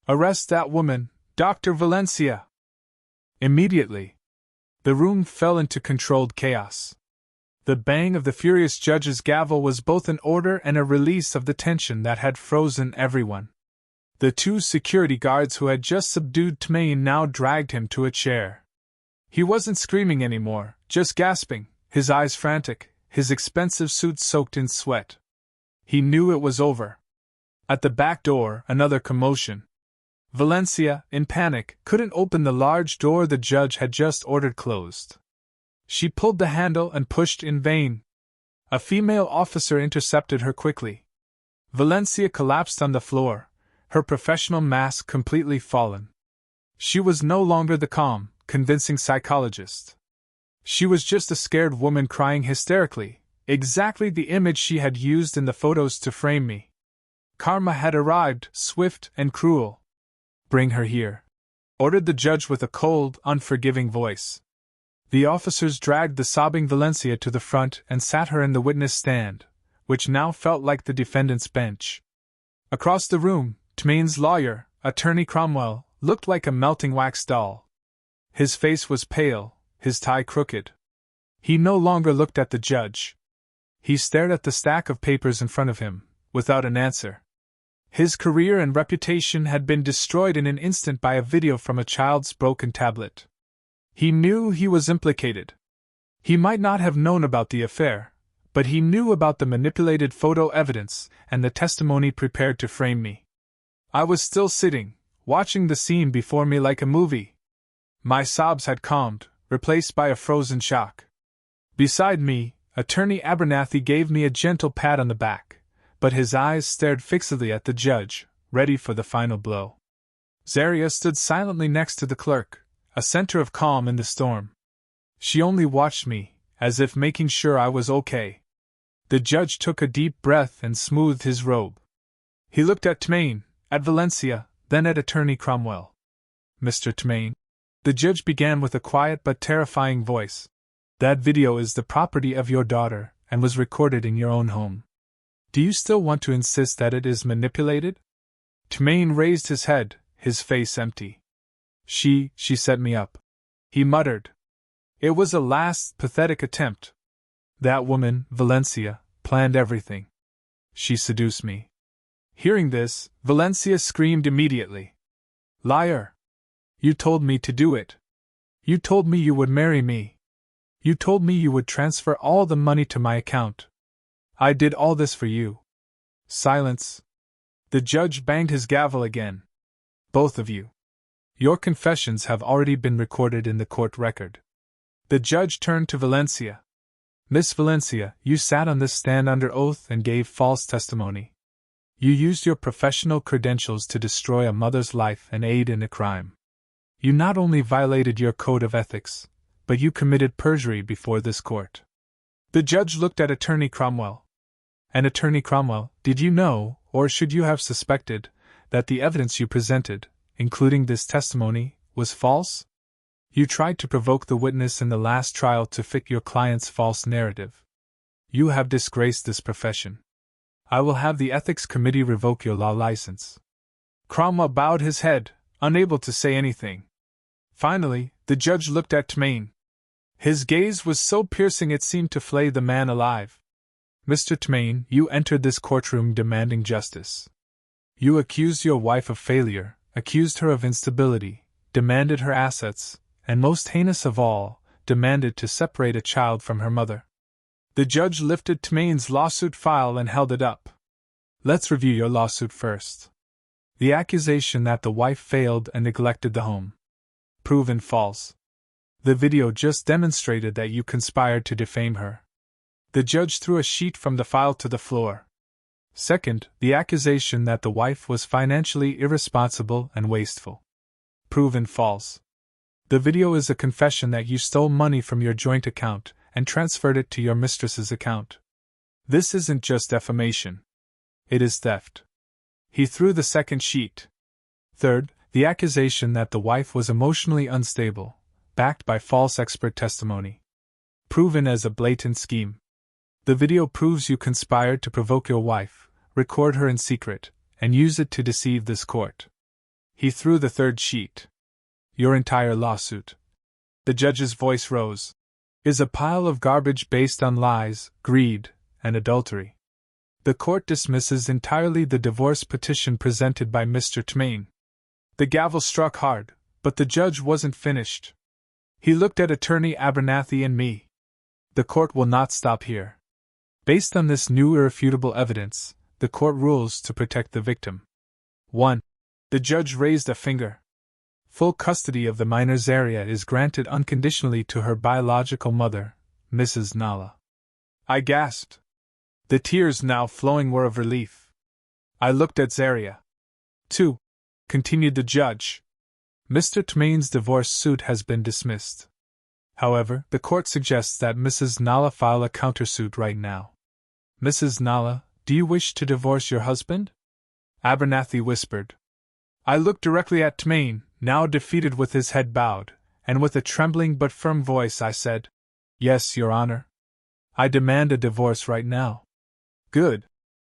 Arrest that woman, Dr. Valencia! Immediately. The room fell into controlled chaos. The bang of the furious judge's gavel was both an order and a release of the tension that had frozen everyone. The two security guards who had just subdued Tmane now dragged him to a chair. He wasn't screaming anymore, just gasping, his eyes frantic, his expensive suit soaked in sweat. He knew it was over. At the back door, another commotion. Valencia, in panic, couldn't open the large door the judge had just ordered closed. She pulled the handle and pushed in vain. A female officer intercepted her quickly. Valencia collapsed on the floor, her professional mask completely fallen. She was no longer the calm, convincing psychologist. She was just a scared woman crying hysterically, exactly the image she had used in the photos to frame me. Karma had arrived, swift and cruel. Bring her here, ordered the judge with a cold, unforgiving voice. The officers dragged the sobbing Valencia to the front and sat her in the witness stand, which now felt like the defendant's bench. Across the room, Tmane's lawyer, Attorney Cromwell, looked like a melting wax doll. His face was pale, his tie crooked. He no longer looked at the judge. He stared at the stack of papers in front of him, without an answer. His career and reputation had been destroyed in an instant by a video from a child's broken tablet. He knew he was implicated. He might not have known about the affair, but he knew about the manipulated photo evidence and the testimony prepared to frame me. I was still sitting, watching the scene before me like a movie. My sobs had calmed, replaced by a frozen shock. Beside me, Attorney Abernathy gave me a gentle pat on the back, but his eyes stared fixedly at the judge, ready for the final blow. Zaria stood silently next to the clerk, a center of calm in the storm. She only watched me, as if making sure I was okay. The judge took a deep breath and smoothed his robe. He looked at Tmane, at Valencia, then at Attorney Cromwell. Mr. Tmane, the judge began with a quiet but terrifying voice. That video is the property of your daughter, and was recorded in your own home. Do you still want to insist that it is manipulated? Tmane raised his head, his face empty. She set me up. he muttered. It was a last, pathetic attempt. That woman, Valencia, planned everything. She seduced me. Hearing this, Valencia screamed immediately. Liar! You told me to do it. You told me you would marry me. You told me you would transfer all the money to my account. I did all this for you. Silence. The judge banged his gavel again. Both of you. Your confessions have already been recorded in the court record. The judge turned to Valencia. Miss Valencia, you sat on this stand under oath and gave false testimony. You used your professional credentials to destroy a mother's life and aid in a crime. You not only violated your code of ethics, but you committed perjury before this court. The judge looked at Attorney Cromwell. And Attorney Cromwell, did you know, or should you have suspected, that the evidence you presented, including this testimony, was false? You tried to provoke the witness in the last trial to fit your client's false narrative. You have disgraced this profession. I will have the Ethics Committee revoke your law license. Cromwell bowed his head, unable to say anything. Finally, the judge looked at Tmain. His gaze was so piercing it seemed to flay the man alive. Mr. Tmain, you entered this courtroom demanding justice. You accused your wife of failure, accused her of instability, demanded her assets, and most heinous of all, demanded to separate a child from her mother. The judge lifted Tmain's lawsuit file and held it up. Let's review your lawsuit first. The accusation that the wife failed and neglected the home. Proven false. The video just demonstrated that you conspired to defame her. The judge threw a sheet from the file to the floor. Second, the accusation that the wife was financially irresponsible and wasteful. Proven false. The video is a confession that you stole money from your joint account and transferred it to your mistress's account. This isn't just defamation. It is theft. He threw the second sheet. Third, the accusation that the wife was emotionally unstable, backed by false expert testimony. Proven as a blatant scheme. The video proves you conspired to provoke your wife, record her in secret, and use it to deceive this court. He threw the third sheet. Your entire lawsuit, the judge's voice rose, is a pile of garbage based on lies, greed, and adultery. The court dismisses entirely the divorce petition presented by Mr. Tmain. The gavel struck hard, but the judge wasn't finished. He looked at Attorney Abernathy and me. The court will not stop here. Based on this new irrefutable evidence, the court rules to protect the victim. 1. The judge raised a finger. Full custody of the minor Zaria is granted unconditionally to her biological mother, Mrs. Nala. I gasped. The tears now flowing were of relief. I looked at Zaria. 2. Continued the judge. Mr. Tmain's divorce suit has been dismissed. However, the court suggests that Mrs. Nala file a countersuit right now. Mrs. Nala, do you wish to divorce your husband? Abernathy whispered. I looked directly at Tmain, now defeated with his head bowed, and with a trembling but firm voice I said, Yes, Your Honor. I demand a divorce right now. Good!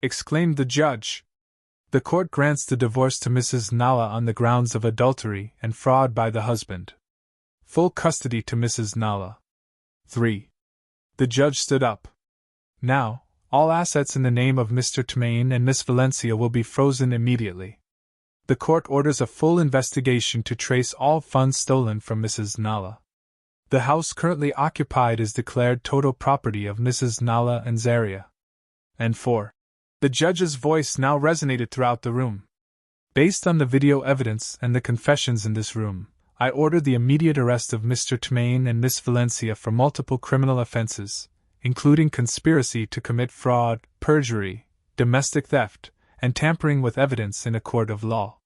Exclaimed the judge. The court grants the divorce to Mrs. Nala on the grounds of adultery and fraud by the husband. Full custody to Mrs. Nala. 3. The judge stood up. Now, all assets in the name of Mr. Tmain and Miss Valencia will be frozen immediately. The court orders a full investigation to trace all funds stolen from Mrs. Nala. The house currently occupied is declared total property of Mrs. Nala and Zaria. And 4. The judge's voice now resonated throughout the room. Based on the video evidence and the confessions in this room, I order the immediate arrest of Mr. Tmain and Miss Valencia for multiple criminal offenses, including conspiracy to commit fraud, perjury, domestic theft, and tampering with evidence in a court of law.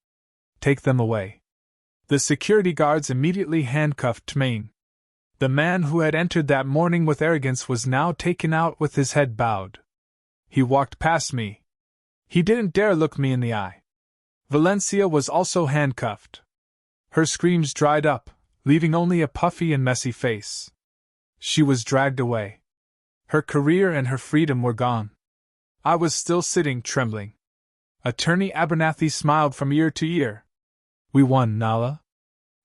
Take them away. The security guards immediately handcuffed Tmain. The man who had entered that morning with arrogance was now taken out with his head bowed. He walked past me. He didn't dare look me in the eye. Valencia was also handcuffed. Her screams dried up, leaving only a puffy and messy face. She was dragged away. Her career and her freedom were gone. I was still sitting, trembling. Attorney Abernathy smiled from ear to ear. We won, Nala.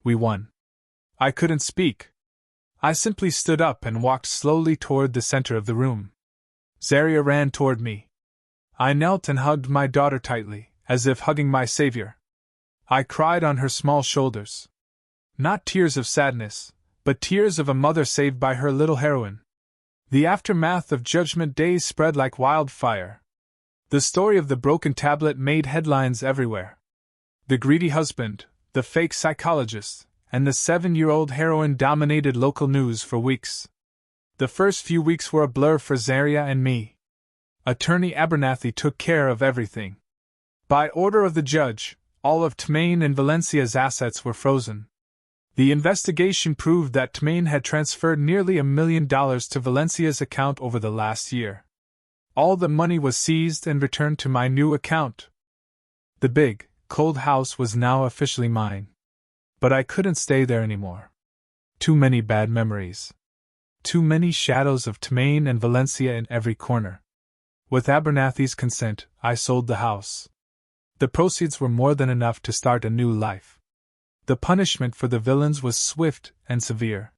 We won. I couldn't speak. I simply stood up and walked slowly toward the center of the room. Zaria ran toward me. I knelt and hugged my daughter tightly, as if hugging my savior. I cried on her small shoulders. Not tears of sadness, but tears of a mother saved by her little heroine. The aftermath of Judgment Day spread like wildfire. The story of the broken tablet made headlines everywhere. The greedy husband, the fake psychologist, and the 7-year-old heroine dominated local news for weeks. The first few weeks were a blur for Zaria and me. Attorney Abernathy took care of everything. By order of the judge, all of Tmain and Valencia's assets were frozen. The investigation proved that Tmain had transferred nearly $1 million to Valencia's account over the last year. All the money was seized and returned to my new account. The big, cold house was now officially mine. But I couldn't stay there anymore. Too many bad memories. Too many shadows of Tmain and Valencia in every corner. With Abernathy's consent, I sold the house. The proceeds were more than enough to start a new life. The punishment for the villains was swift and severe.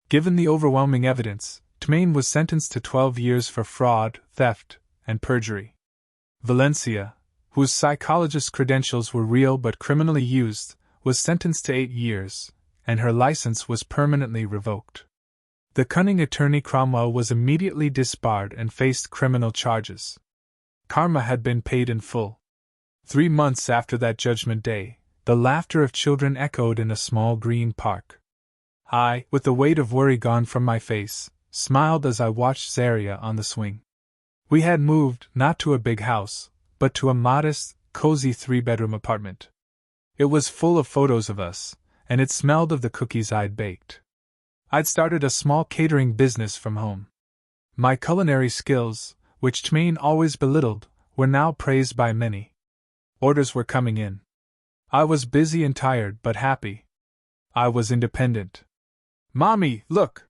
Given the overwhelming evidence, Tmain was sentenced to 12 years for fraud, theft, and perjury. Valencia, whose psychologist's credentials were real but criminally used, was sentenced to 8 years, and her license was permanently revoked. The cunning attorney Cromwell was immediately disbarred and faced criminal charges. Karma had been paid in full. 3 months after that Judgment Day, the laughter of children echoed in a small green park. I, with the weight of worry gone from my face, smiled as I watched Zaria on the swing. We had moved, not to a big house, but to a modest, cozy 3-bedroom apartment. It was full of photos of us, and it smelled of the cookies I'd baked. I'd started a small catering business from home. My culinary skills, which Tmain always belittled, were now praised by many. Orders were coming in. I was busy and tired but happy. I was independent. "Mommy, look!"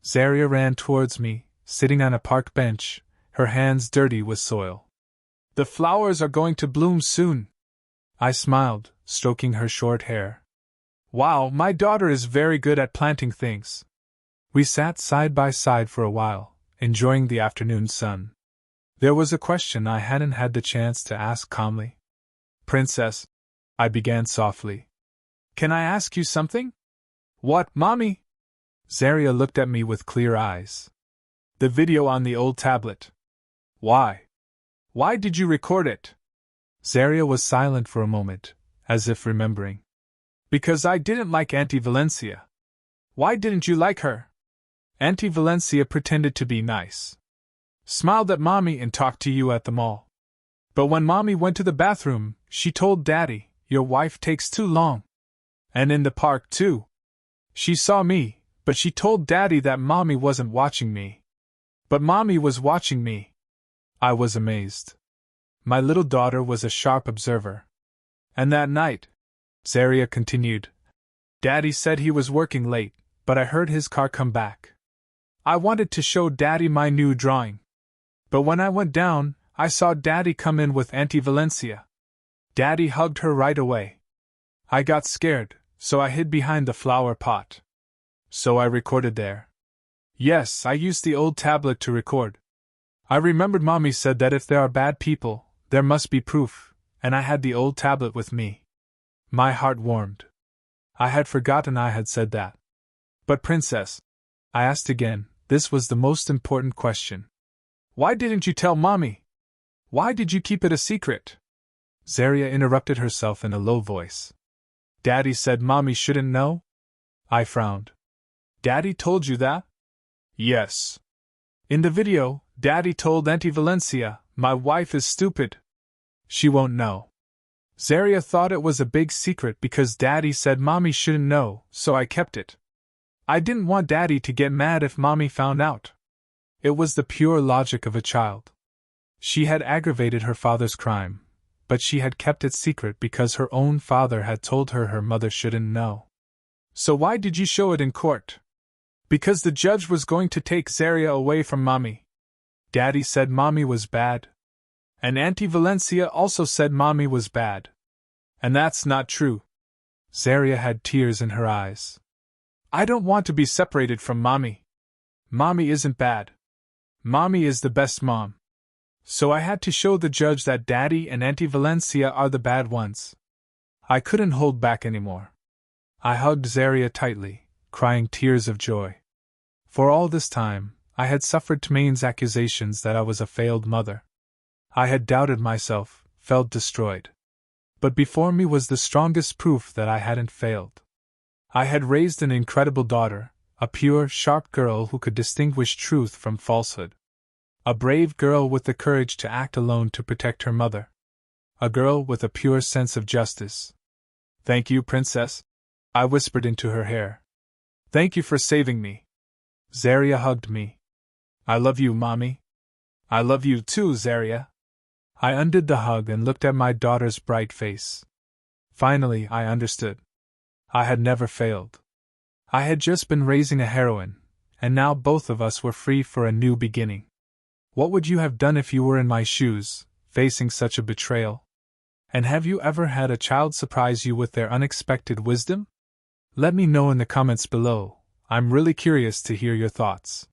Zaria ran towards me, sitting on a park bench, her hands dirty with soil. "The flowers are going to bloom soon." I smiled, stroking her short hair. "Wow, my daughter is very good at planting things." We sat side by side for a while, enjoying the afternoon sun. There was a question I hadn't had the chance to ask calmly. "Princess," I began softly, "can I ask you something?" "What, Mommy?" Zaria looked at me with clear eyes. "The video on the old tablet. Why? Why did you record it?" Zaria was silent for a moment, as if remembering. "Because I didn't like Auntie Valencia." "Why didn't you like her?" "Auntie Valencia pretended to be nice. Smiled at Mommy and talked to you at the mall. But when Mommy went to the bathroom, she told Daddy, 'Your wife takes too long.' And in the park, too. She saw me, but she told Daddy that Mommy wasn't watching me. But Mommy was watching me." I was amazed. My little daughter was a sharp observer. "And that night," Zaria continued, "Daddy said he was working late, but I heard his car come back. I wanted to show Daddy my new drawing. But when I went down, I saw Daddy come in with Auntie Valencia. Daddy hugged her right away. I got scared, so I hid behind the flower pot. So I recorded there. Yes, I used the old tablet to record. I remembered Mommy said that if there are bad people, there must be proof, and I had the old tablet with me." My heart warmed. I had forgotten I had said that. "But Princess," I asked again, this was the most important question. "Why didn't you tell Mommy? Why did you keep it a secret?" Zaria interrupted herself in a low voice. "Daddy said Mommy shouldn't know?" I frowned. "Daddy told you that?" "Yes. In the video, Daddy told Auntie Valencia, 'My wife is stupid. She won't know.' Zaria thought it was a big secret because Daddy said Mommy shouldn't know, so I kept it. I didn't want Daddy to get mad if Mommy found out." It was the pure logic of a child. She had aggravated her father's crime, but she had kept it secret because her own father had told her her mother shouldn't know. "So why did you show it in court?" "Because the judge was going to take Zaria away from Mommy. Daddy said Mommy was bad. And Auntie Valencia also said Mommy was bad. And that's not true." Zaria had tears in her eyes. I don't want to be separated from Mommy. Mommy isn't bad. Mommy is the best mom. So I had to show the judge that Daddy and Auntie Valencia are the bad ones. I couldn't hold back anymore. I hugged Zaria tightly, crying tears of joy. For all this time, I had suffered Tmane's accusations that I was a failed mother. I had doubted myself, felt destroyed. But before me was the strongest proof that I hadn't failed. I had raised an incredible daughter, a pure, sharp girl who could distinguish truth from falsehood. A brave girl with the courage to act alone to protect her mother. A girl with a pure sense of justice. "Thank you, Princess," I whispered into her hair. "Thank you for saving me." Zaria hugged me. "I love you, Mommy." "I love you too, Zaria." I undid the hug and looked at my daughter's bright face. Finally, I understood. I had never failed. I had just been raising a heroine, and now both of us were free for a new beginning. What would you have done if you were in my shoes, facing such a betrayal? And have you ever had a child surprise you with their unexpected wisdom? Let me know in the comments below. I'm really curious to hear your thoughts.